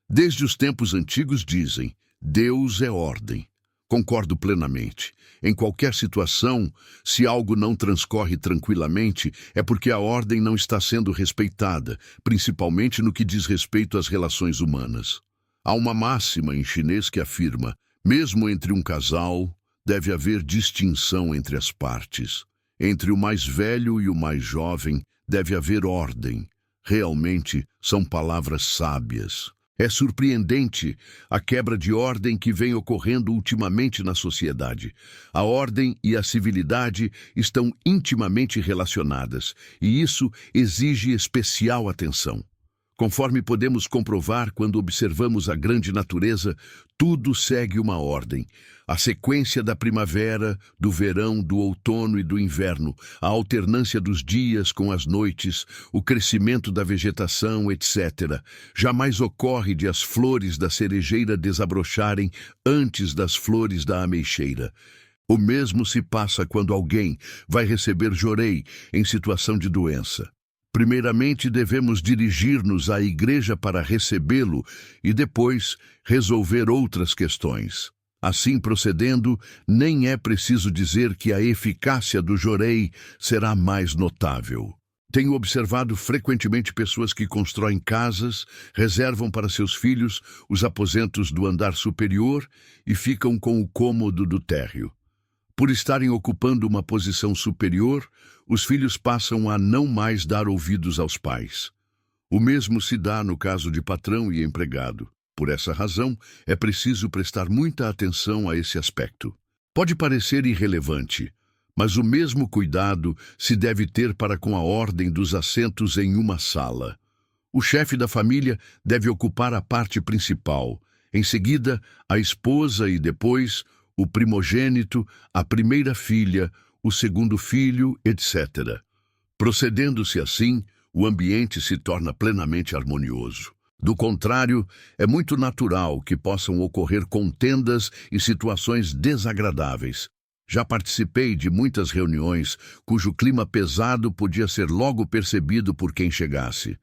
Desde os tempos antigos dizem, Deus é ordem. Concordo plenamente. Em qualquer situação, se algo não transcorre tranquilamente, é porque a ordem não está sendo respeitada, principalmente no que diz respeito às relações humanas. Há uma máxima em chinês que afirma, mesmo entre um casal, deve haver distinção entre as partes. Entre o mais velho e o mais jovem, deve haver ordem. Realmente, são palavras sábias. É surpreendente a quebra de ordem que vem ocorrendo ultimamente na sociedade. A ordem e a civilidade estão intimamente relacionadas, e isso exige especial atenção. Conforme podemos comprovar quando observamos a grande natureza, tudo segue uma ordem. A sequência da primavera, do verão, do outono e do inverno, a alternância dos dias com as noites, o crescimento da vegetação, etc. Jamais ocorre de as flores da cerejeira desabrocharem antes das flores da ameixeira. O mesmo se passa quando alguém vai receber jorei em situação de doença. Primeiramente, devemos dirigir-nos à igreja para recebê-lo e depois resolver outras questões. Assim procedendo, nem é preciso dizer que a eficácia do jorei será mais notável. Tenho observado frequentemente pessoas que constroem casas, reservam para seus filhos os aposentos do andar superior e ficam com o cômodo do térreo. Por estarem ocupando uma posição superior, os filhos passam a não mais dar ouvidos aos pais. O mesmo se dá no caso de patrão e empregado. Por essa razão, é preciso prestar muita atenção a esse aspecto. Pode parecer irrelevante, mas o mesmo cuidado se deve ter para com a ordem dos assentos em uma sala. O chefe da família deve ocupar a parte principal, em seguida, a esposa e depois o primogênito, a primeira filha, o segundo filho, etc. Procedendo-se assim, o ambiente se torna plenamente harmonioso. Do contrário, é muito natural que possam ocorrer contendas e situações desagradáveis. Já participei de muitas reuniões cujo clima pesado podia ser logo percebido por quem chegasse.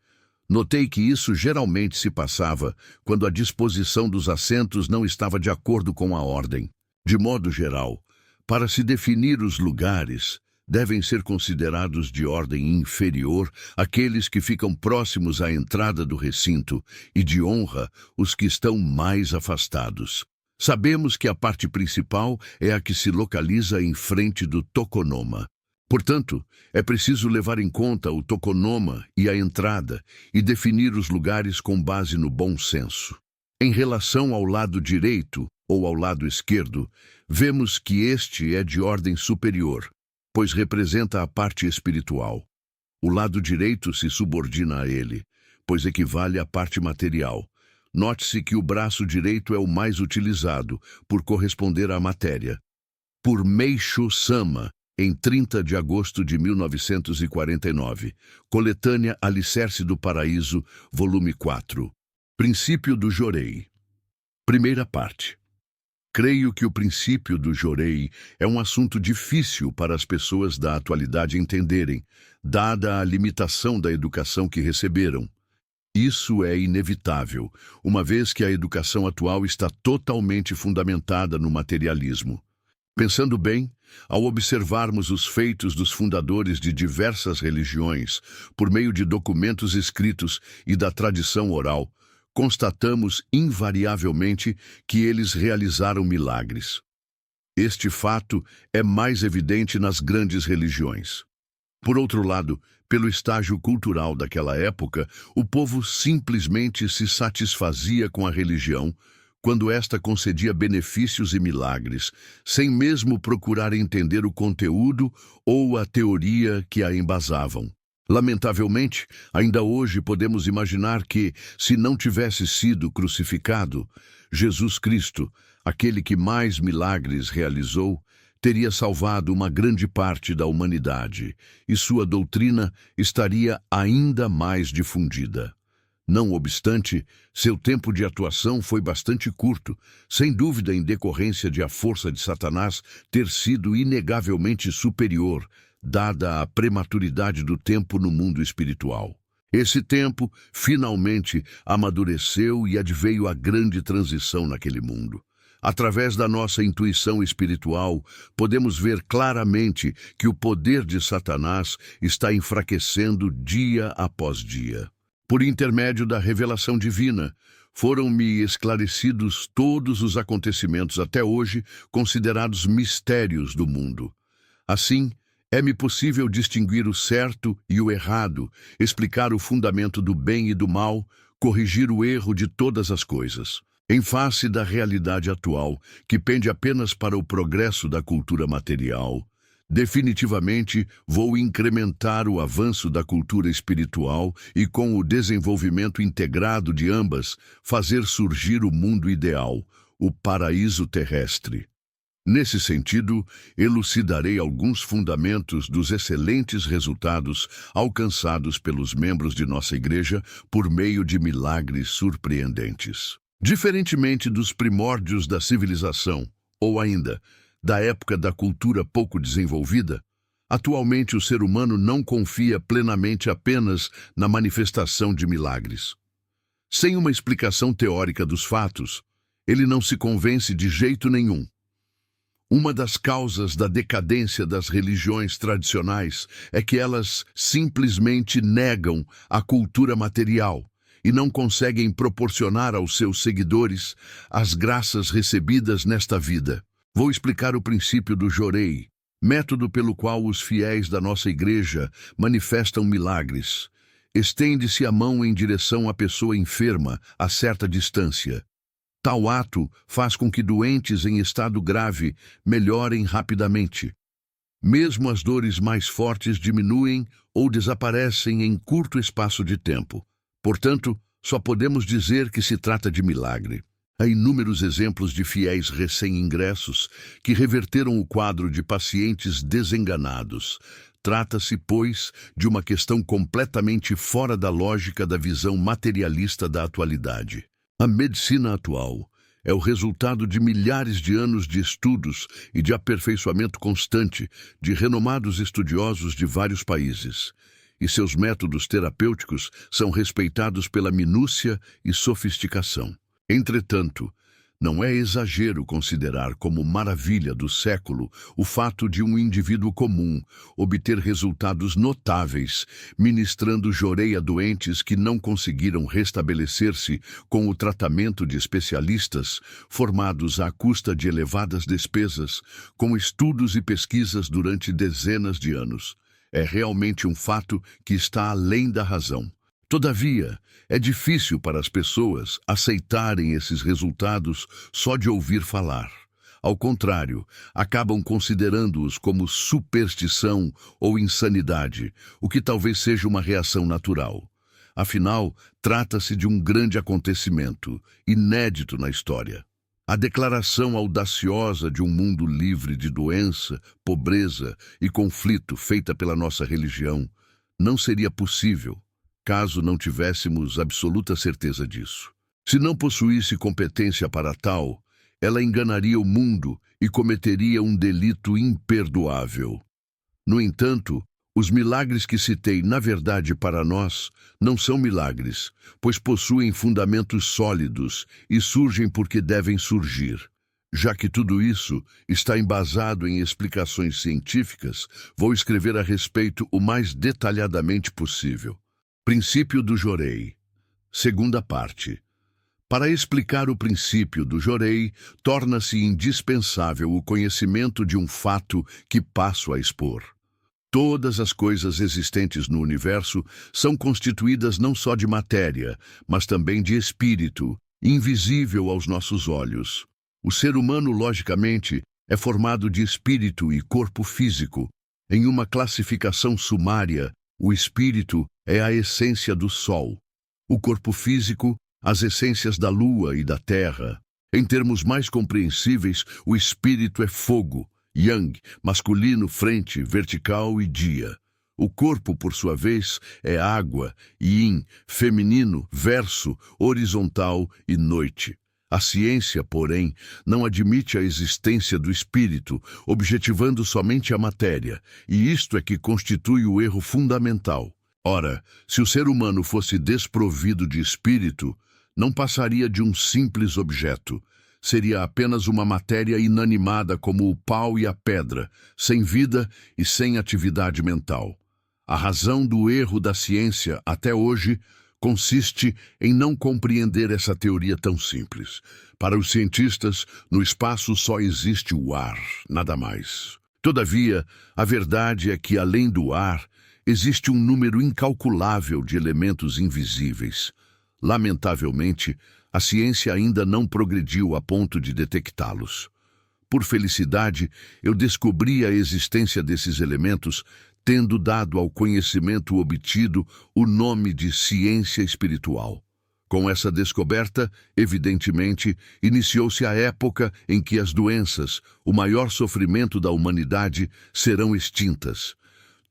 Notei que isso geralmente se passava quando a disposição dos assentos não estava de acordo com a ordem. De modo geral, para se definir os lugares, devem ser considerados de ordem inferior aqueles que ficam próximos à entrada do recinto e de honra os que estão mais afastados. Sabemos que a parte principal é a que se localiza em frente do tokonoma. Portanto, é preciso levar em conta o tokonoma e a entrada e definir os lugares com base no bom senso. Em relação ao lado direito ou ao lado esquerdo, vemos que este é de ordem superior, pois representa a parte espiritual. O lado direito se subordina a ele, pois equivale à parte material. Note-se que o braço direito é o mais utilizado, por corresponder à matéria. Por Meishu Sama, em 30 de agosto de 1949, Coletânea Alicerce do Paraíso, volume 4. Princípio do jorei. Primeira parte. Creio que o princípio do jorei é um assunto difícil para as pessoas da atualidade entenderem, dada a limitação da educação que receberam. Isso é inevitável, uma vez que a educação atual está totalmente fundamentada no materialismo. Pensando bem, ao observarmos os feitos dos fundadores de diversas religiões, por meio de documentos escritos e da tradição oral, constatamos invariavelmente que eles realizaram milagres. Este fato é mais evidente nas grandes religiões. Por outro lado, pelo estágio cultural daquela época, o povo simplesmente se satisfazia com a religião quando esta concedia benefícios e milagres, sem mesmo procurar entender o conteúdo ou a teoria que a embasavam. Lamentavelmente, ainda hoje podemos imaginar que, se não tivesse sido crucificado, Jesus Cristo, aquele que mais milagres realizou, teria salvado uma grande parte da humanidade e sua doutrina estaria ainda mais difundida. Não obstante, seu tempo de atuação foi bastante curto, sem dúvida em decorrência de a força de Satanás ter sido inegavelmente superior, dada a prematuridade do tempo no mundo espiritual. Esse tempo, finalmente, amadureceu e adveio a grande transição naquele mundo. Através da nossa intuição espiritual, podemos ver claramente que o poder de Satanás está enfraquecendo dia após dia. Por intermédio da revelação divina, foram-me esclarecidos todos os acontecimentos até hoje considerados mistérios do mundo. Assim, é-me possível distinguir o certo e o errado, explicar o fundamento do bem e do mal, corrigir o erro de todas as coisas. Em face da realidade atual, que pende apenas para o progresso da cultura material, definitivamente vou incrementar o avanço da cultura espiritual e, com o desenvolvimento integrado de ambas, fazer surgir o mundo ideal, o paraíso terrestre. Nesse sentido, elucidarei alguns fundamentos dos excelentes resultados alcançados pelos membros de nossa igreja por meio de milagres surpreendentes. Diferentemente dos primórdios da civilização, ou ainda da época da cultura pouco desenvolvida, atualmente o ser humano não confia plenamente apenas na manifestação de milagres. Sem uma explicação teórica dos fatos, ele não se convence de jeito nenhum. Uma das causas da decadência das religiões tradicionais é que elas simplesmente negam a cultura material e não conseguem proporcionar aos seus seguidores as graças recebidas nesta vida. Vou explicar o princípio do Jorei, método pelo qual os fiéis da nossa igreja manifestam milagres. Estende-se a mão em direção à pessoa enferma a certa distância. Tal ato faz com que doentes em estado grave melhorem rapidamente. Mesmo as dores mais fortes diminuem ou desaparecem em curto espaço de tempo. Portanto, só podemos dizer que se trata de milagre. Há inúmeros exemplos de fiéis recém-ingressos que reverteram o quadro de pacientes desenganados. Trata-se, pois, de uma questão completamente fora da lógica da visão materialista da atualidade. A medicina atual é o resultado de milhares de anos de estudos e de aperfeiçoamento constante de renomados estudiosos de vários países. E seus métodos terapêuticos são respeitados pela minúcia e sofisticação. Entretanto, não é exagero considerar como maravilha do século o fato de um indivíduo comum obter resultados notáveis, ministrando jorei a doentes que não conseguiram restabelecer-se com o tratamento de especialistas, formados à custa de elevadas despesas, com estudos e pesquisas durante dezenas de anos. É realmente um fato que está além da razão. Todavia, é difícil para as pessoas aceitarem esses resultados só de ouvir falar. Ao contrário, acabam considerando-os como superstição ou insanidade, o que talvez seja uma reação natural. Afinal, trata-se de um grande acontecimento, inédito na história. A declaração audaciosa de um mundo livre de doença, pobreza e conflito feita pela nossa religião não seria possível caso não tivéssemos absoluta certeza disso. Se não possuísse competência para tal, ela enganaria o mundo e cometeria um delito imperdoável. No entanto, os milagres que citei, na verdade, para nós, não são milagres, pois possuem fundamentos sólidos e surgem porque devem surgir. Já que tudo isso está embasado em explicações científicas, vou escrever a respeito o mais detalhadamente possível. Princípio do Jorei. Segunda parte. Para explicar o princípio do Jorei, torna-se indispensável o conhecimento de um fato que passo a expor. Todas as coisas existentes no universo são constituídas não só de matéria, mas também de espírito, invisível aos nossos olhos. O ser humano, logicamente, é formado de espírito e corpo físico. Em uma classificação sumária, o espírito é a essência do Sol. O corpo físico, as essências da Lua e da Terra. Em termos mais compreensíveis, o espírito é fogo, yang, masculino, frente, vertical e dia. O corpo, por sua vez, é água, yin, feminino, verso, horizontal e noite. A ciência, porém, não admite a existência do espírito, objetivando somente a matéria, e isto é que constitui o erro fundamental. Ora, se o ser humano fosse desprovido de espírito, não passaria de um simples objeto. Seria apenas uma matéria inanimada como o pau e a pedra, sem vida e sem atividade mental. A razão do erro da ciência, até hoje, consiste em não compreender essa teoria tão simples. Para os cientistas, no espaço só existe o ar, nada mais. Todavia, a verdade é que, além do ar, existe um número incalculável de elementos invisíveis. Lamentavelmente, a ciência ainda não progrediu a ponto de detectá-los. Por felicidade, eu descobri a existência desses elementos, tendo dado ao conhecimento obtido o nome de ciência espiritual. Com essa descoberta, evidentemente, iniciou-se a época em que as doenças, o maior sofrimento da humanidade, serão extintas.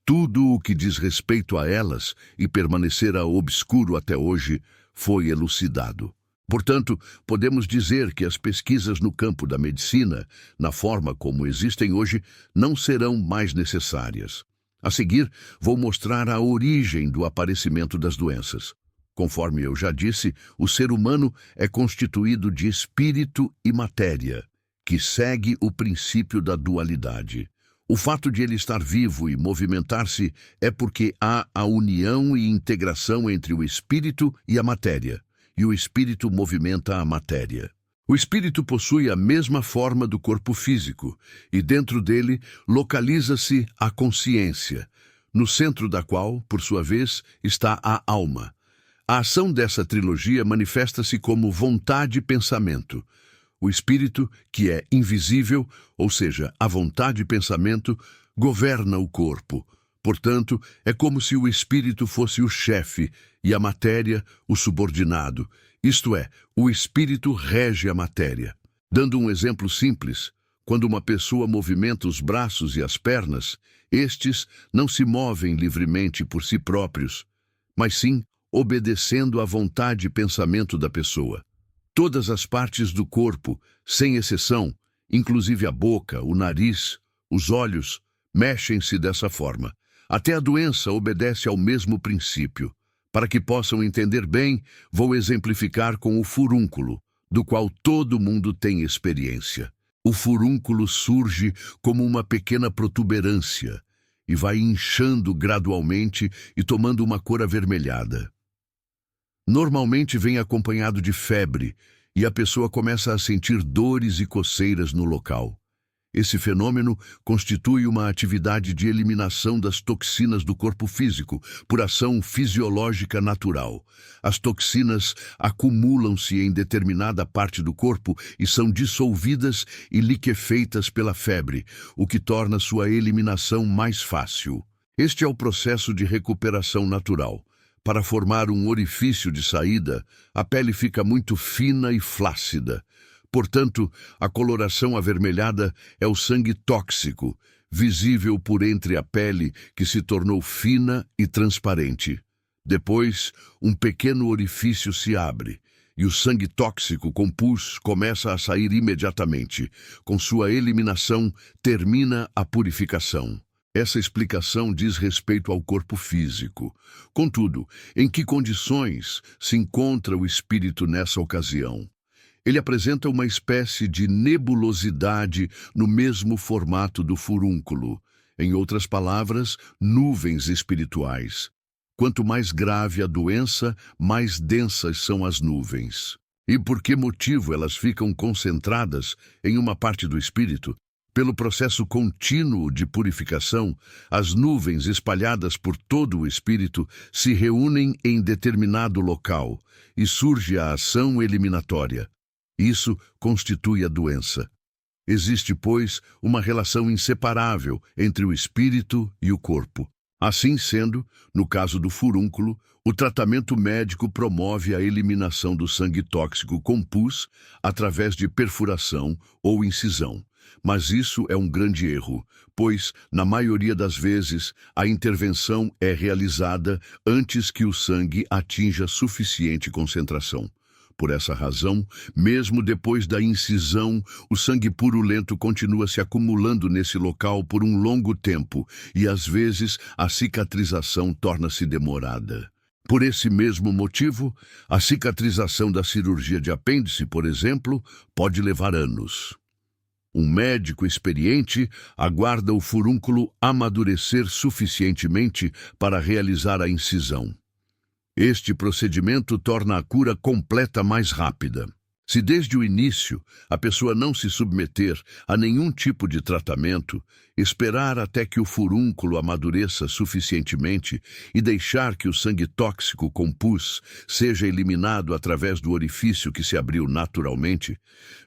Tudo o que diz respeito a elas, e permanecerá obscuro até hoje, foi elucidado. Portanto, podemos dizer que as pesquisas no campo da medicina, na forma como existem hoje, não serão mais necessárias. A seguir, vou mostrar a origem do aparecimento das doenças. Conforme eu já disse, o ser humano é constituído de espírito e matéria, que segue o princípio da dualidade. O fato de ele estar vivo e movimentar-se é porque há a união e integração entre o espírito e a matéria, e o espírito movimenta a matéria. O espírito possui a mesma forma do corpo físico, e dentro dele localiza-se a consciência, no centro da qual, por sua vez, está a alma. A ação dessa trilogia manifesta-se como vontade e pensamento. O espírito, que é invisível, ou seja, a vontade e pensamento, governa o corpo. Portanto, é como se o espírito fosse o chefe e a matéria o subordinado. Isto é, o espírito rege a matéria. Dando um exemplo simples, quando uma pessoa movimenta os braços e as pernas, estes não se movem livremente por si próprios, mas sim obedecendo à vontade e pensamento da pessoa. Todas as partes do corpo, sem exceção, inclusive a boca, o nariz, os olhos, mexem-se dessa forma. Até a doença obedece ao mesmo princípio. Para que possam entender bem, vou exemplificar com o furúnculo, do qual todo mundo tem experiência. O furúnculo surge como uma pequena protuberância e vai inchando gradualmente e tomando uma cor avermelhada. Normalmente vem acompanhado de febre e a pessoa começa a sentir dores e coceiras no local. Esse fenômeno constitui uma atividade de eliminação das toxinas do corpo físico, por ação fisiológica natural. As toxinas acumulam-se em determinada parte do corpo e são dissolvidas e liquefeitas pela febre, o que torna sua eliminação mais fácil. Este é o processo de recuperação natural. Para formar um orifício de saída, a pele fica muito fina e flácida. Portanto, a coloração avermelhada é o sangue tóxico, visível por entre a pele que se tornou fina e transparente. Depois, um pequeno orifício se abre e o sangue tóxico com pus começa a sair imediatamente. Com sua eliminação, termina a purificação. Essa explicação diz respeito ao corpo físico. Contudo, em que condições se encontra o espírito nessa ocasião? Ele apresenta uma espécie de nebulosidade no mesmo formato do furúnculo. Em outras palavras, nuvens espirituais. Quanto mais grave a doença, mais densas são as nuvens. E por que motivo elas ficam concentradas em uma parte do espírito? Pelo processo contínuo de purificação, as nuvens espalhadas por todo o espírito se reúnem em determinado local e surge a ação eliminatória. Isso constitui a doença. Existe, pois, uma relação inseparável entre o espírito e o corpo. Assim sendo, no caso do furúnculo, o tratamento médico promove a eliminação do sangue tóxico com pus através de perfuração ou incisão. Mas isso é um grande erro, pois, na maioria das vezes, a intervenção é realizada antes que o sangue atinja suficiente concentração. Por essa razão, mesmo depois da incisão, o sangue purulento continua se acumulando nesse local por um longo tempo e, às vezes, a cicatrização torna-se demorada. Por esse mesmo motivo, a cicatrização da cirurgia de apêndice, por exemplo, pode levar anos. Um médico experiente aguarda o furúnculo amadurecer suficientemente para realizar a incisão. Este procedimento torna a cura completa mais rápida. Se desde o início a pessoa não se submeter a nenhum tipo de tratamento, esperar até que o furúnculo amadureça suficientemente e deixar que o sangue tóxico com pus seja eliminado através do orifício que se abriu naturalmente,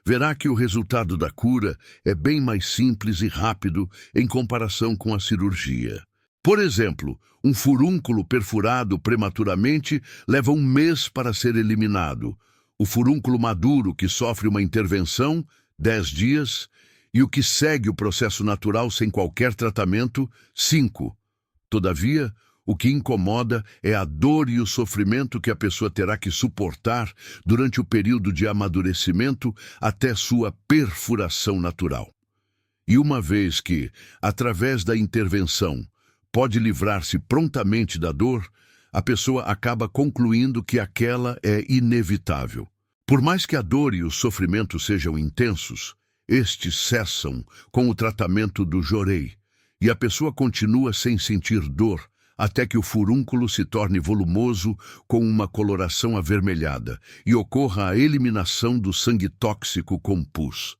verá que o resultado da cura é bem mais simples e rápido em comparação com a cirurgia. Por exemplo, um furúnculo perfurado prematuramente leva 1 mês para ser eliminado. O furúnculo maduro que sofre uma intervenção, 10 dias, e o que segue o processo natural sem qualquer tratamento, 5. Todavia, o que incomoda é a dor e o sofrimento que a pessoa terá que suportar durante o período de amadurecimento até sua perfuração natural. E uma vez que, através da intervenção, pode livrar-se prontamente da dor, a pessoa acaba concluindo que aquela é inevitável. Por mais que a dor e o sofrimento sejam intensos, estes cessam com o tratamento do jorei, e a pessoa continua sem sentir dor até que o furúnculo se torne volumoso com uma coloração avermelhada e ocorra a eliminação do sangue tóxico com pus.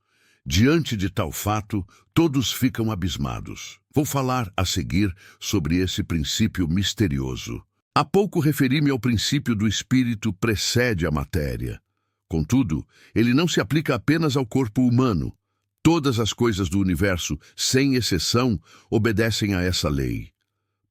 Diante de tal fato, todos ficam abismados. Vou falar a seguir sobre esse princípio misterioso. Há pouco referi-me ao princípio do espírito precede a matéria. Contudo, ele não se aplica apenas ao corpo humano. Todas as coisas do universo, sem exceção, obedecem a essa lei.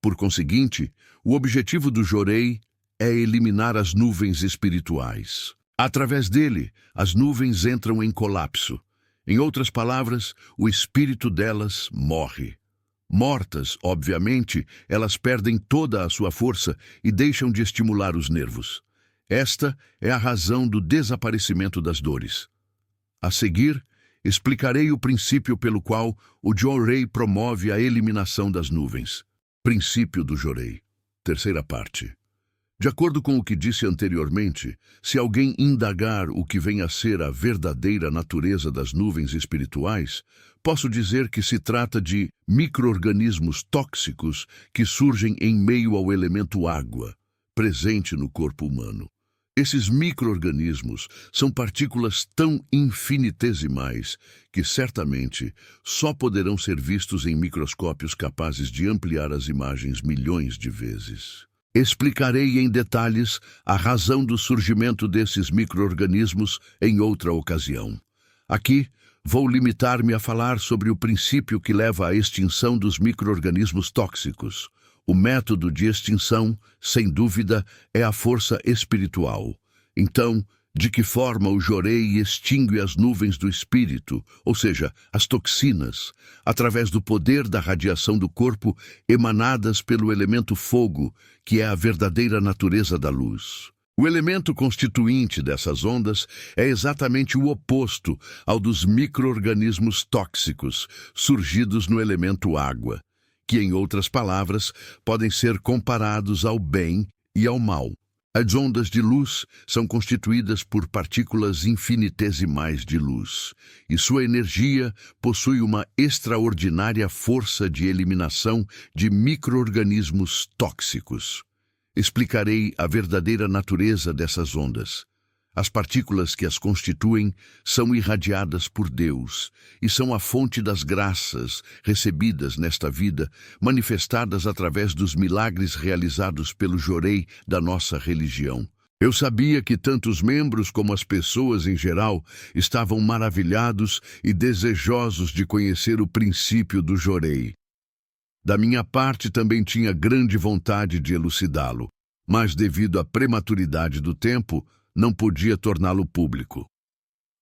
Por conseguinte, o objetivo do jorei é eliminar as nuvens espirituais. Através dele, as nuvens entram em colapso. Em outras palavras, o espírito delas morre. Mortas, obviamente, elas perdem toda a sua força e deixam de estimular os nervos. Esta é a razão do desaparecimento das dores. A seguir, explicarei o princípio pelo qual o jorei promove a eliminação das nuvens. Princípio do jorei. Terceira parte. De acordo com o que disse anteriormente, se alguém indagar o que vem a ser a verdadeira natureza das nuvens espirituais, posso dizer que se trata de micro-organismos tóxicos que surgem em meio ao elemento água, presente no corpo humano. Esses micro-organismos são partículas tão infinitesimais que certamente só poderão ser vistos em microscópios capazes de ampliar as imagens milhões de vezes. Explicarei em detalhes a razão do surgimento desses micro-organismos em outra ocasião. Aqui, vou limitar-me a falar sobre o princípio que leva à extinção dos micro-organismos tóxicos. O método de extinção, sem dúvida, é a força espiritual. Então, de que forma o jorei extingue as nuvens do espírito, ou seja, as toxinas, através do poder da radiação do corpo emanadas pelo elemento fogo, que é a verdadeira natureza da luz. O elemento constituinte dessas ondas é exatamente o oposto ao dos micro-organismos tóxicos surgidos no elemento água, que, em outras palavras, podem ser comparados ao bem e ao mal. As ondas de luz são constituídas por partículas infinitesimais de luz, e sua energia possui uma extraordinária força de eliminação de micro-organismos tóxicos. Explicarei a verdadeira natureza dessas ondas. As partículas que as constituem são irradiadas por Deus e são a fonte das graças recebidas nesta vida, manifestadas através dos milagres realizados pelo Jorei da nossa religião. Eu sabia que tanto os membros como as pessoas em geral estavam maravilhados e desejosos de conhecer o princípio do Jorei. Da minha parte também tinha grande vontade de elucidá-lo, mas devido à prematuridade do tempo, não podia torná-lo público.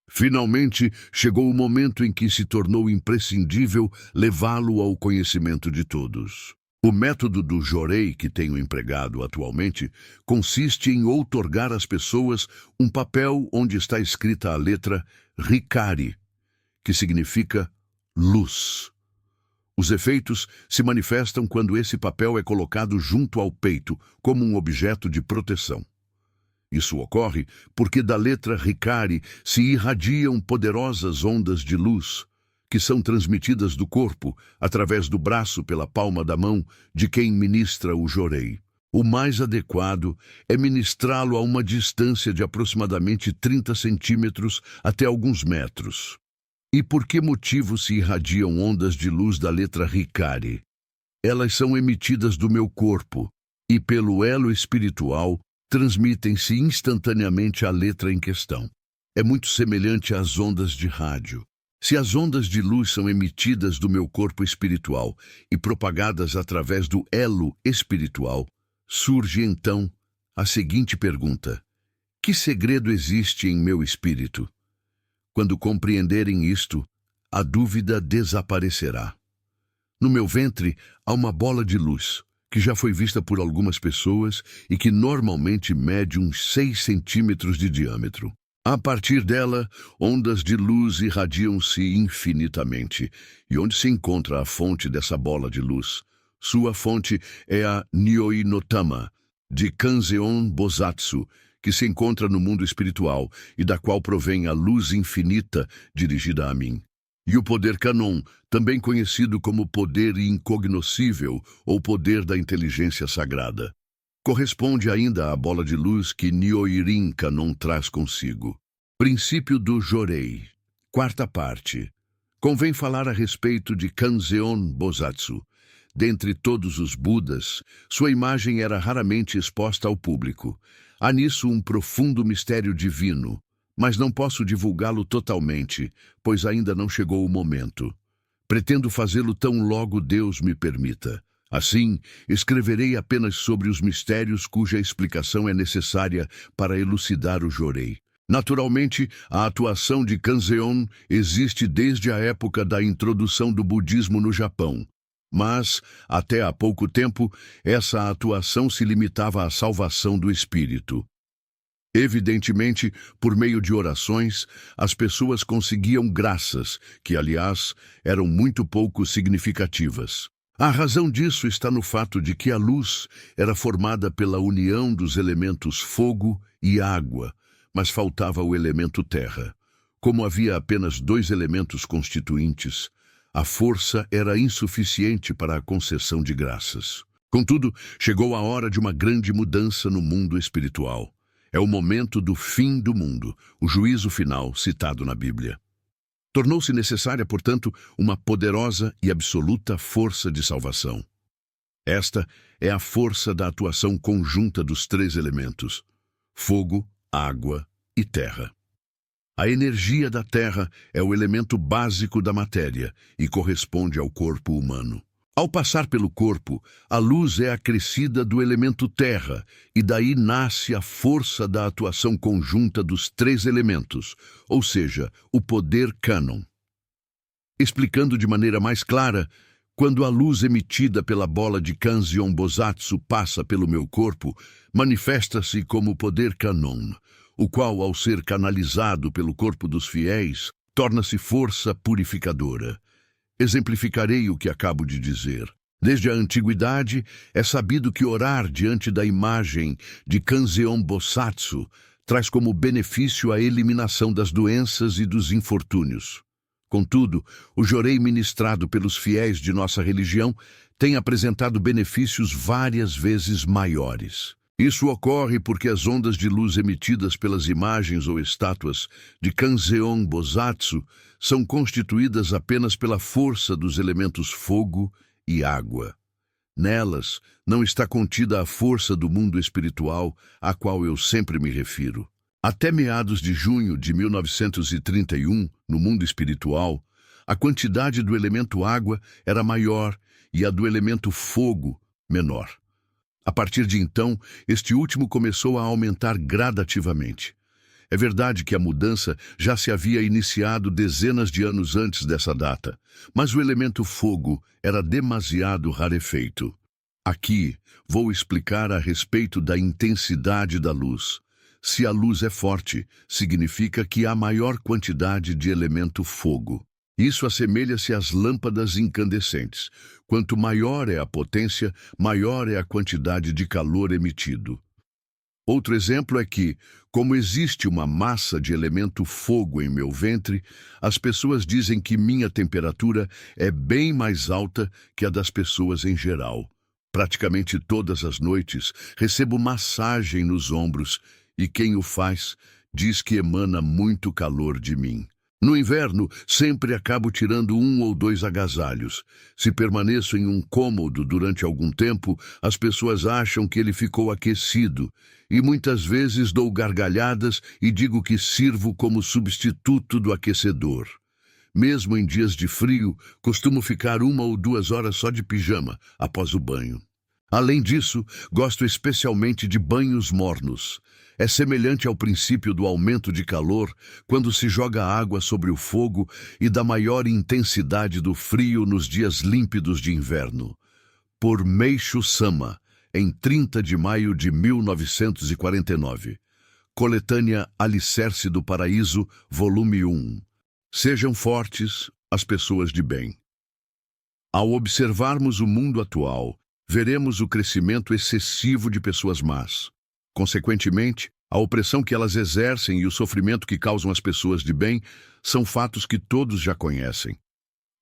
Finalmente, chegou o momento em que se tornou imprescindível levá-lo ao conhecimento de todos. O método do Jorei que tenho empregado atualmente consiste em outorgar às pessoas um papel onde está escrita a letra Hikari, que significa luz. Os efeitos se manifestam quando esse papel é colocado junto ao peito, como um objeto de proteção. Isso ocorre porque da letra Hikari se irradiam poderosas ondas de luz, que são transmitidas do corpo, através do braço pela palma da mão de quem ministra o Jorei. O mais adequado é ministrá-lo a uma distância de aproximadamente 30 centímetros até alguns metros. E por que motivo se irradiam ondas de luz da letra Hikari? Elas são emitidas do meu corpo e, pelo elo espiritual, transmitem-se instantaneamente à letra em questão. É muito semelhante às ondas de rádio. Se as ondas de luz são emitidas do meu corpo espiritual e propagadas através do elo espiritual, surge então a seguinte pergunta: que segredo existe em meu espírito? Quando compreenderem isto, a dúvida desaparecerá. No meu ventre há uma bola de luz, que já foi vista por algumas pessoas e que normalmente mede uns 6 centímetros de diâmetro. A partir dela, ondas de luz irradiam-se infinitamente. E onde se encontra a fonte dessa bola de luz? Sua fonte é a Nyoi no Tama, de Kanzeon Bosatsu, que se encontra no mundo espiritual e da qual provém a luz infinita dirigida a mim. E o poder Kanon, também conhecido como poder incognoscível ou poder da inteligência sagrada, corresponde ainda à bola de luz que Nyoirin Kanon traz consigo. Princípio do Jorei. Quarta parte. Convém falar a respeito de Kanzeon Bosatsu. Dentre todos os Budas, sua imagem era raramente exposta ao público. Há nisso um profundo mistério divino, mas não posso divulgá-lo totalmente, pois ainda não chegou o momento. Pretendo fazê-lo tão logo Deus me permita. Assim, escreverei apenas sobre os mistérios cuja explicação é necessária para elucidar o Jorei. Naturalmente, a atuação de Kanzeon existe desde a época da introdução do budismo no Japão. Mas, até há pouco tempo, essa atuação se limitava à salvação do espírito. Evidentemente, por meio de orações, as pessoas conseguiam graças, que, aliás, eram muito pouco significativas. A razão disso está no fato de que a luz era formada pela união dos elementos fogo e água, mas faltava o elemento terra. Como havia apenas 2 elementos constituintes, a força era insuficiente para a concessão de graças. Contudo, chegou a hora de uma grande mudança no mundo espiritual. É o momento do fim do mundo, o juízo final citado na Bíblia. Tornou-se necessária, portanto, uma poderosa e absoluta força de salvação. Esta é a força da atuação conjunta dos 3 elementos: fogo, água e terra. A energia da terra é o elemento básico da matéria e corresponde ao corpo humano. Ao passar pelo corpo, a luz é acrescida do elemento terra e daí nasce a força da atuação conjunta dos 3 elementos, ou seja, o poder Kanon. Explicando de maneira mais clara, quando a luz emitida pela bola de Kanzeon Bosatsu passa pelo meu corpo, manifesta-se como poder Kanon, o qual, ao ser canalizado pelo corpo dos fiéis, torna-se força purificadora. Exemplificarei o que acabo de dizer. Desde a antiguidade, é sabido que orar diante da imagem de Kanzeon Bosatsu traz como benefício a eliminação das doenças e dos infortúnios. Contudo, o Jorei ministrado pelos fiéis de nossa religião tem apresentado benefícios várias vezes maiores. Isso ocorre porque as ondas de luz emitidas pelas imagens ou estátuas de Kanzeon Bosatsu são constituídas apenas pela força dos elementos fogo e água. Nelas não está contida a força do mundo espiritual a qual eu sempre me refiro. Até meados de junho de 1931, no mundo espiritual, a quantidade do elemento água era maior e a do elemento fogo menor. A partir de então, este último começou a aumentar gradativamente. É verdade que a mudança já se havia iniciado dezenas de anos antes dessa data, mas o elemento fogo era demasiado rarefeito. Aqui, vou explicar a respeito da intensidade da luz. Se a luz é forte, significa que há maior quantidade de elemento fogo. Isso assemelha-se às lâmpadas incandescentes. Quanto maior é a potência, maior é a quantidade de calor emitido. Outro exemplo é que, como existe uma massa de elemento fogo em meu ventre, as pessoas dizem que minha temperatura é bem mais alta que a das pessoas em geral. Praticamente todas as noites recebo massagem nos ombros e quem o faz diz que emana muito calor de mim. No inverno, sempre acabo tirando 1 ou 2 agasalhos. Se permaneço em um cômodo durante algum tempo, as pessoas acham que ele ficou aquecido, e muitas vezes dou gargalhadas e digo que sirvo como substituto do aquecedor. Mesmo em dias de frio, costumo ficar 1 ou 2 horas só de pijama após o banho. Além disso, gosto especialmente de banhos mornos. É semelhante ao princípio do aumento de calor quando se joga água sobre o fogo e da maior intensidade do frio nos dias límpidos de inverno. Por Meishu Sama, em 30 de maio de 1949. Coletânea Alicerce do Paraíso, volume 1. Sejam fortes as pessoas de bem. Ao observarmos o mundo atual, veremos o crescimento excessivo de pessoas más. Consequentemente, a opressão que elas exercem e o sofrimento que causam às pessoas de bem são fatos que todos já conhecem.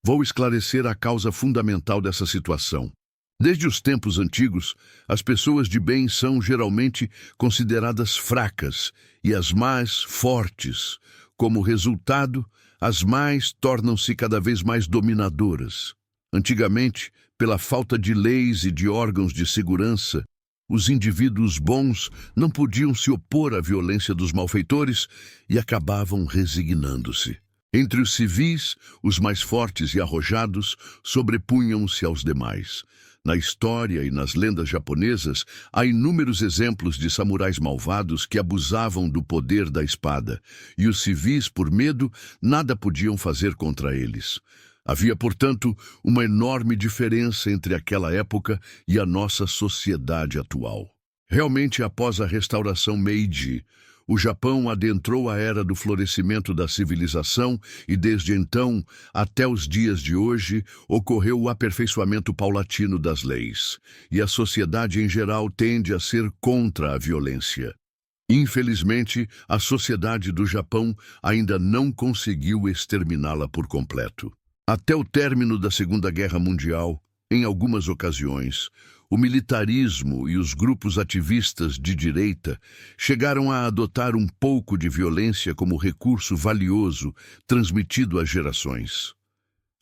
Vou esclarecer a causa fundamental dessa situação. Desde os tempos antigos, as pessoas de bem são geralmente consideradas fracas e as más fortes. Como resultado, as más tornam-se cada vez mais dominadoras. Antigamente, pela falta de leis e de órgãos de segurança, os indivíduos bons não podiam se opor à violência dos malfeitores e acabavam resignando-se. Entre os civis, os mais fortes e arrojados sobrepunham-se aos demais. Na história e nas lendas japonesas, há inúmeros exemplos de samurais malvados que abusavam do poder da espada, e os civis, por medo, nada podiam fazer contra eles. Havia, portanto, uma enorme diferença entre aquela época e a nossa sociedade atual. Realmente, após a restauração Meiji, o Japão adentrou a era do florescimento da civilização e, desde então, até os dias de hoje, ocorreu o aperfeiçoamento paulatino das leis, e a sociedade em geral tende a ser contra a violência. Infelizmente, a sociedade do Japão ainda não conseguiu exterminá-la por completo. Até o término da Segunda Guerra Mundial, em algumas ocasiões, o militarismo e os grupos ativistas de direita chegaram a adotar um pouco de violência como recurso valioso transmitido às gerações.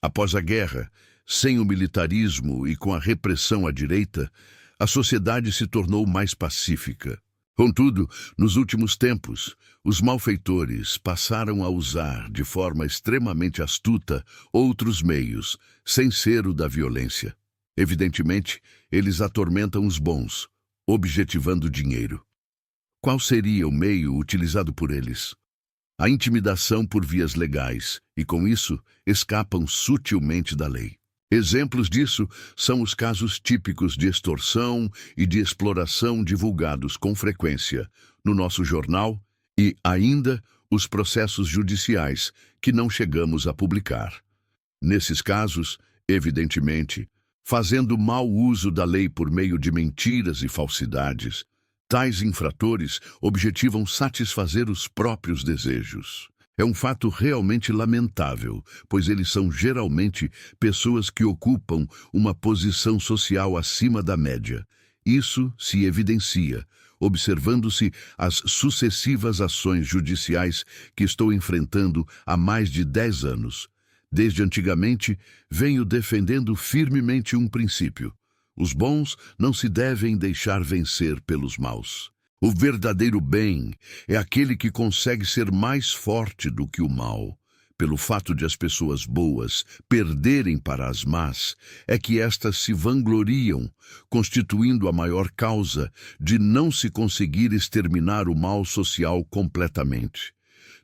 Após a guerra, sem o militarismo e com a repressão à direita, a sociedade se tornou mais pacífica. Contudo, nos últimos tempos, os malfeitores passaram a usar, de forma extremamente astuta, outros meios, sem ser o da violência. Evidentemente, eles atormentam os bons, objetivando dinheiro. Qual seria o meio utilizado por eles? A intimidação por vias legais, e com isso, escapam sutilmente da lei. Exemplos disso são os casos típicos de extorsão e de exploração divulgados com frequência no nosso jornal e, ainda, os processos judiciais que não chegamos a publicar. Nesses casos, evidentemente, fazendo mau uso da lei por meio de mentiras e falsidades, tais infratores objetivam satisfazer os próprios desejos. É um fato realmente lamentável, pois eles são geralmente pessoas que ocupam uma posição social acima da média Isso se evidencia, observando-se as sucessivas ações judiciais que estou enfrentando há mais de 10 anos. Desde antigamente, venho defendendo firmemente um princípio: os bons não se devem deixar vencer pelos maus. O verdadeiro bem é aquele que consegue ser mais forte do que o mal. Pelo fato de as pessoas boas perderem para as más, é que estas se vangloriam, constituindo a maior causa de não se conseguir exterminar o mal social completamente.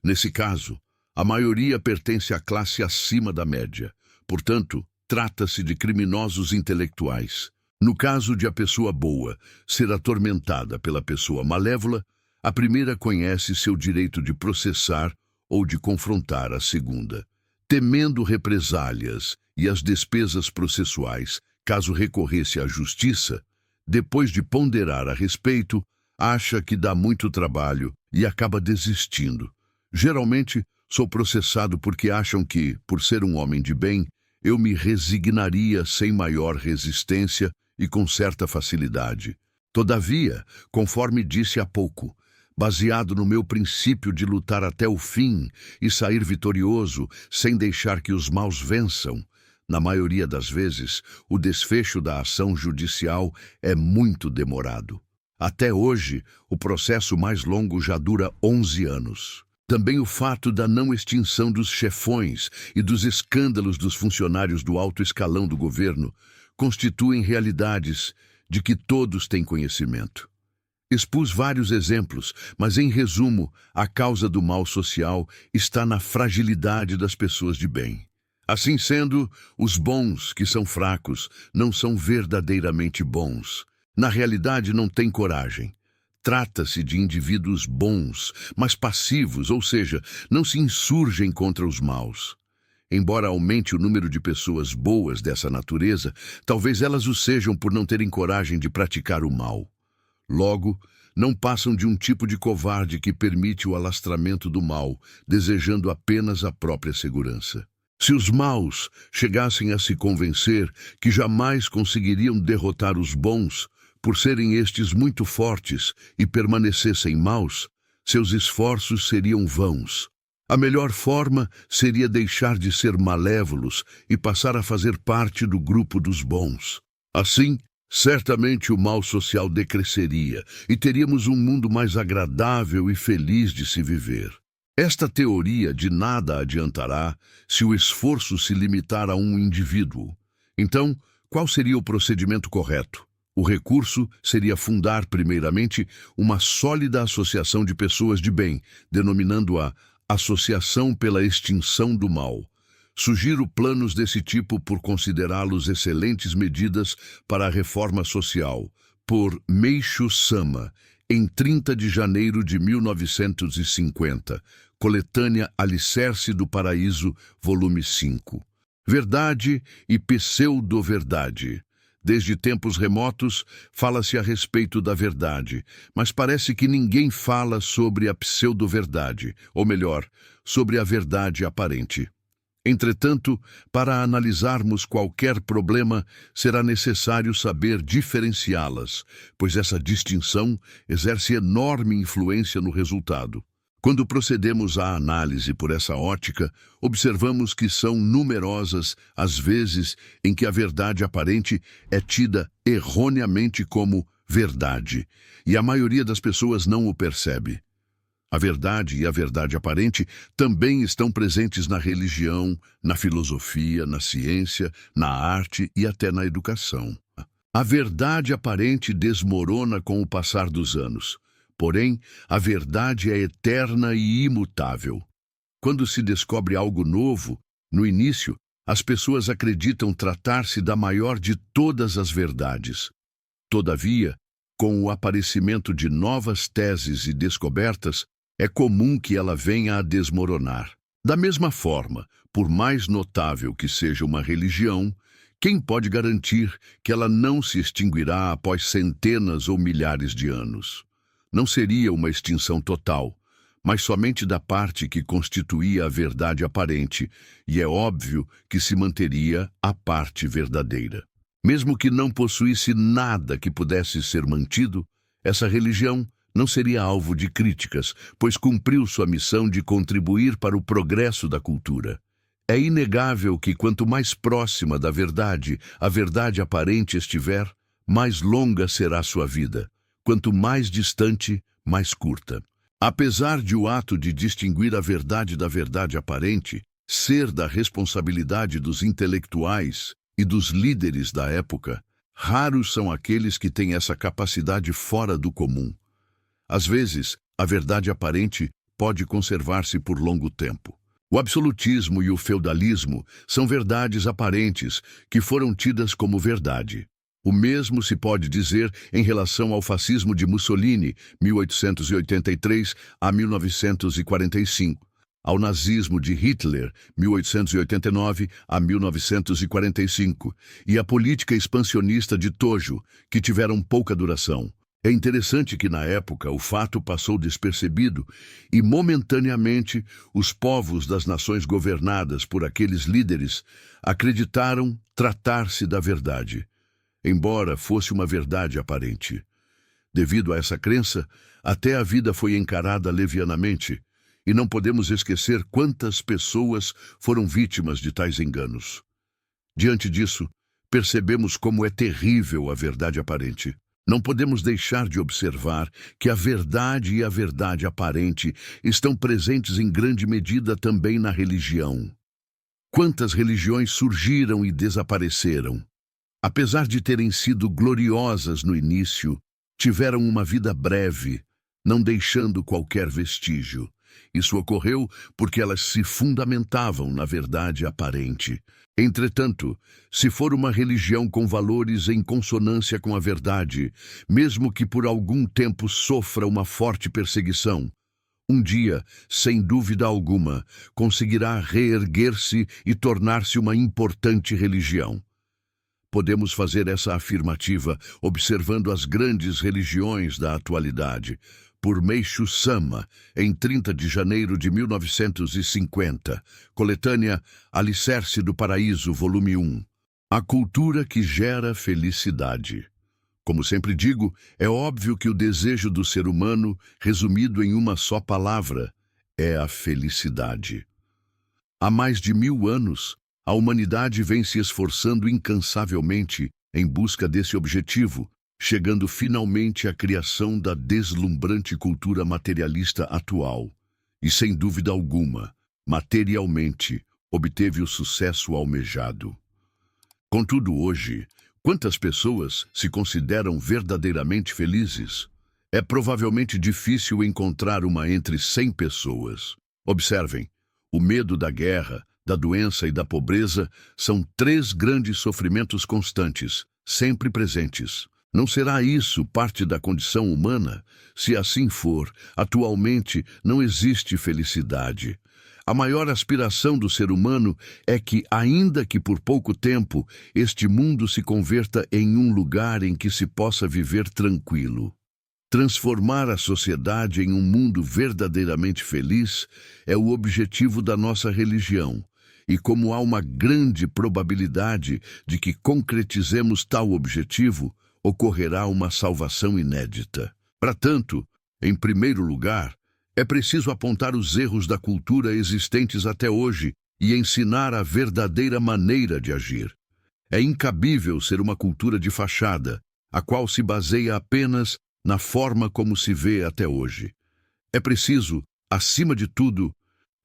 Nesse caso, a maioria pertence à classe acima da média. Portanto, trata-se de criminosos intelectuais. No caso de a pessoa boa ser atormentada pela pessoa malévola, a primeira conhece seu direito de processar ou de confrontar a segunda, temendo represálias e as despesas processuais, caso recorresse à justiça. Depois de ponderar a respeito, acha que dá muito trabalho e acaba desistindo. Geralmente, sou processado porque acham que, por ser um homem de bem, eu me resignaria sem maior resistência e com certa facilidade. Todavia, conforme disse há pouco, baseado no meu princípio de lutar até o fim e sair vitorioso sem deixar que os maus vençam, na maioria das vezes, o desfecho da ação judicial é muito demorado. Até hoje, o processo mais longo já dura 11 anos. Também o fato da não extinção dos chefões e dos escândalos dos funcionários do alto escalão do governo constituem realidades de que todos têm conhecimento. Expus vários exemplos, mas em resumo, a causa do mal social está na fragilidade das pessoas de bem. Assim sendo, os bons, que são fracos, não são verdadeiramente bons. Na realidade, não têm coragem. Trata-se de indivíduos bons, mas passivos, ou seja, não se insurgem contra os maus. Embora aumente o número de pessoas boas dessa natureza, talvez elas o sejam por não terem coragem de praticar o mal. Logo, não passam de um tipo de covarde que permite o alastramento do mal, desejando apenas a própria segurança. Se os maus chegassem a se convencer que jamais conseguiriam derrotar os bons, por serem estes muito fortes e permanecessem maus, seus esforços seriam vãos. A melhor forma seria deixar de ser malévolos e passar a fazer parte do grupo dos bons. Assim, certamente o mal social decresceria e teríamos um mundo mais agradável e feliz de se viver. Esta teoria de nada adiantará se o esforço se limitar a um indivíduo. Então, qual seria o procedimento correto? O recurso seria fundar, primeiramente, uma sólida associação de pessoas de bem, denominando-a Associação pela Extinção do Mal. Sugiro planos desse tipo por considerá-los excelentes medidas para a reforma social, por Meishu Sama, em 30 de janeiro de 1950, coletânea Alicerce do Paraíso, volume 5. Verdade e pseudo-verdade. Desde tempos remotos, fala-se a respeito da verdade, mas parece que ninguém fala sobre a pseudo-verdade, ou melhor, sobre a verdade aparente. Entretanto, para analisarmos qualquer problema, será necessário saber diferenciá-las, pois essa distinção exerce enorme influência no resultado. Quando procedemos à análise por essa ótica, observamos que são numerosas as vezes em que a verdade aparente é tida erroneamente como verdade, e a maioria das pessoas não o percebe. A verdade e a verdade aparente também estão presentes na religião, na filosofia, na ciência, na arte e até na educação. A verdade aparente desmorona com o passar dos anos. Porém, a verdade é eterna e imutável. Quando se descobre algo novo, no início, as pessoas acreditam tratar-se da maior de todas as verdades. Todavia, com o aparecimento de novas teses e descobertas, é comum que ela venha a desmoronar. Da mesma forma, por mais notável que seja uma religião, quem pode garantir que ela não se extinguirá após centenas ou milhares de anos? Não seria uma extinção total, mas somente da parte que constituía a verdade aparente, e é óbvio que se manteria a parte verdadeira. Mesmo que não possuísse nada que pudesse ser mantido, essa religião não seria alvo de críticas, pois cumpriu sua missão de contribuir para o progresso da cultura. É inegável que quanto mais próxima da verdade a verdade aparente estiver, mais longa será sua vida. Quanto mais distante, mais curta. Apesar de o ato de distinguir a verdade da verdade aparente ser da responsabilidade dos intelectuais e dos líderes da época, raros são aqueles que têm essa capacidade fora do comum. Às vezes, a verdade aparente pode conservar-se por longo tempo. O absolutismo e o feudalismo são verdades aparentes que foram tidas como verdade. O mesmo se pode dizer em relação ao fascismo de Mussolini, 1883 a 1945, ao nazismo de Hitler, 1889 a 1945, e à política expansionista de Tojo, que tiveram pouca duração. É interessante que, na época, o fato passou despercebido e, momentaneamente, os povos das nações governadas por aqueles líderes acreditaram tratar-se da verdade, embora fosse uma verdade aparente. Devido a essa crença, até a vida foi encarada levianamente, e não podemos esquecer quantas pessoas foram vítimas de tais enganos. Diante disso, percebemos como é terrível a verdade aparente. Não podemos deixar de observar que a verdade e a verdade aparente estão presentes em grande medida também na religião. Quantas religiões surgiram e desapareceram? Apesar de terem sido gloriosas no início, tiveram uma vida breve, não deixando qualquer vestígio. Isso ocorreu porque elas se fundamentavam na verdade aparente. Entretanto, se for uma religião com valores em consonância com a verdade, mesmo que por algum tempo sofra uma forte perseguição, um dia, sem dúvida alguma, conseguirá reerguer-se e tornar-se uma importante religião. Podemos fazer essa afirmativa observando as grandes religiões da atualidade. Por Meishu Sama, em 30 de janeiro de 1950, coletânea Alicerce do Paraíso, volume 1. A cultura que gera felicidade. Como sempre digo, é óbvio que o desejo do ser humano, resumido em uma só palavra, é a felicidade. Há mais de 1000 anos, a humanidade vem se esforçando incansavelmente em busca desse objetivo, chegando finalmente à criação da deslumbrante cultura materialista atual. E, sem dúvida alguma, materialmente, obteve o sucesso almejado. Contudo, hoje, quantas pessoas se consideram verdadeiramente felizes? É provavelmente difícil encontrar uma entre 100 pessoas. Observem, o medo da guerra, da doença e da pobreza são 3 grandes sofrimentos constantes, sempre presentes. Não será isso parte da condição humana? Se assim for, atualmente não existe felicidade. A maior aspiração do ser humano é que, ainda que por pouco tempo, este mundo se converta em um lugar em que se possa viver tranquilo. Transformar a sociedade em um mundo verdadeiramente feliz é o objetivo da nossa religião. E como há uma grande probabilidade de que concretizemos tal objetivo, ocorrerá uma salvação inédita. Para tanto, em primeiro lugar, é preciso apontar os erros da cultura existentes até hoje e ensinar a verdadeira maneira de agir. É incabível ser uma cultura de fachada, a qual se baseia apenas na forma como se vê até hoje. É preciso, acima de tudo,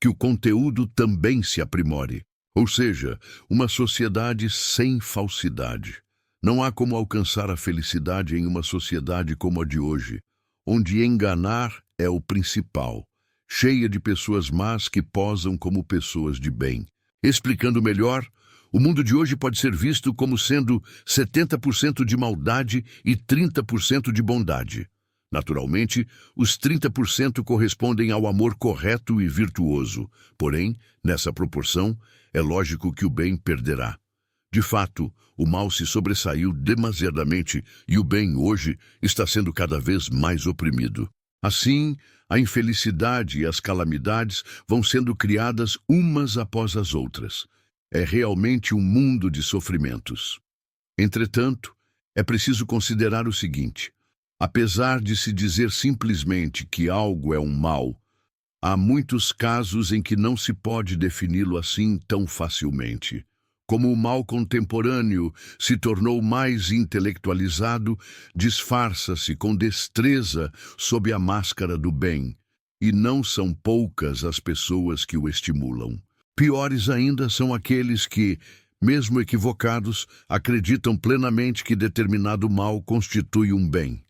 que o conteúdo também se aprimore, ou seja, uma sociedade sem falsidade. Não há como alcançar a felicidade em uma sociedade como a de hoje, onde enganar é o principal, cheia de pessoas más que posam como pessoas de bem. Explicando melhor, o mundo de hoje pode ser visto como sendo 70% de maldade e 30% de bondade. Naturalmente, os 30% correspondem ao amor correto e virtuoso, porém, nessa proporção, é lógico que o bem perderá. De fato, o mal se sobressaiu demasiadamente e o bem, hoje, está sendo cada vez mais oprimido. Assim, a infelicidade e as calamidades vão sendo criadas umas após as outras. É realmente um mundo de sofrimentos. Entretanto, é preciso considerar o seguinte: apesar de se dizer simplesmente que algo é um mal, há muitos casos em que não se pode defini-lo assim tão facilmente. Como o mal contemporâneo se tornou mais intelectualizado, disfarça-se com destreza sob a máscara do bem, e não são poucas as pessoas que o estimulam. Piores ainda são aqueles que, mesmo equivocados, acreditam plenamente que determinado mal constitui um bem.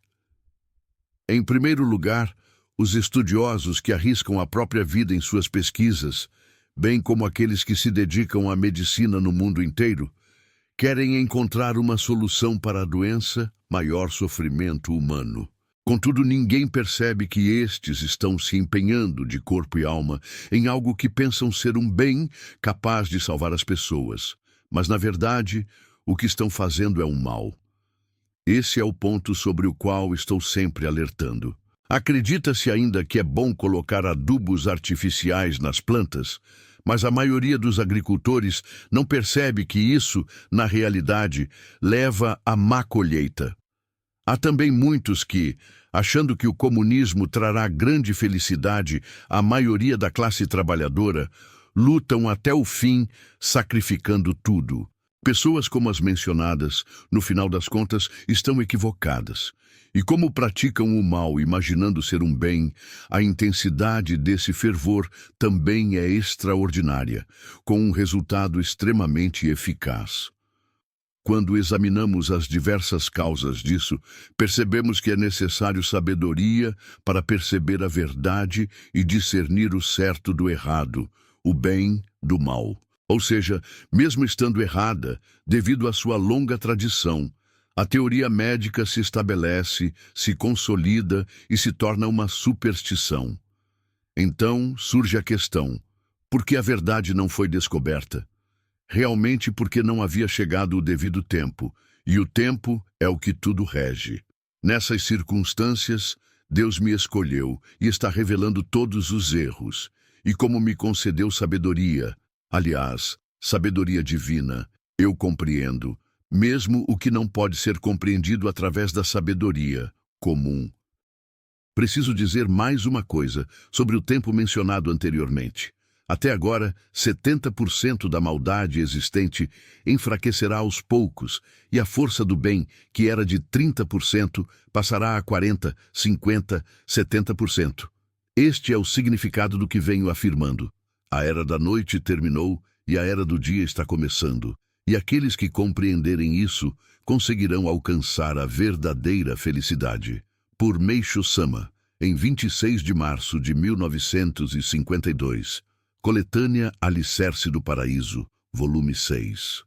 Em primeiro lugar, os estudiosos que arriscam a própria vida em suas pesquisas, bem como aqueles que se dedicam à medicina no mundo inteiro, querem encontrar uma solução para a doença, maior sofrimento humano. Contudo, ninguém percebe que estes estão se empenhando de corpo e alma em algo que pensam ser um bem capaz de salvar as pessoas. Mas, na verdade, o que estão fazendo é um mal. Esse é o ponto sobre o qual estou sempre alertando. Acredita-se ainda que é bom colocar adubos artificiais nas plantas, mas a maioria dos agricultores não percebe que isso, na realidade, leva à má colheita. Há também muitos que, achando que o comunismo trará grande felicidade à maioria da classe trabalhadora, lutam até o fim, sacrificando tudo. Pessoas como as mencionadas, no final das contas, estão equivocadas. E como praticam o mal imaginando ser um bem, a intensidade desse fervor também é extraordinária, com um resultado extremamente eficaz. Quando examinamos as diversas causas disso, percebemos que é necessário sabedoria para perceber a verdade e discernir o certo do errado, o bem do mal. Ou seja, mesmo estando errada, devido à sua longa tradição, a teoria médica se estabelece, se consolida e se torna uma superstição. Então surge a questão: por que a verdade não foi descoberta? Realmente porque não havia chegado o devido tempo, e o tempo é o que tudo rege. Nessas circunstâncias, Deus me escolheu e está revelando todos os erros, e como me concedeu sabedoria, aliás, sabedoria divina, eu compreendo, mesmo o que não pode ser compreendido através da sabedoria comum. Preciso dizer mais uma coisa sobre o tempo mencionado anteriormente. Até agora, 70% da maldade existente enfraquecerá aos poucos, e a força do bem, que era de 30%, passará a 40%, 50%, 70%. Este é o significado do que venho afirmando. A era da noite terminou e a era do dia está começando, e aqueles que compreenderem isso conseguirão alcançar a verdadeira felicidade. Por Meisho Sama, em 26 de março de 1952. Coletânea Alicerce do Paraíso, volume 6.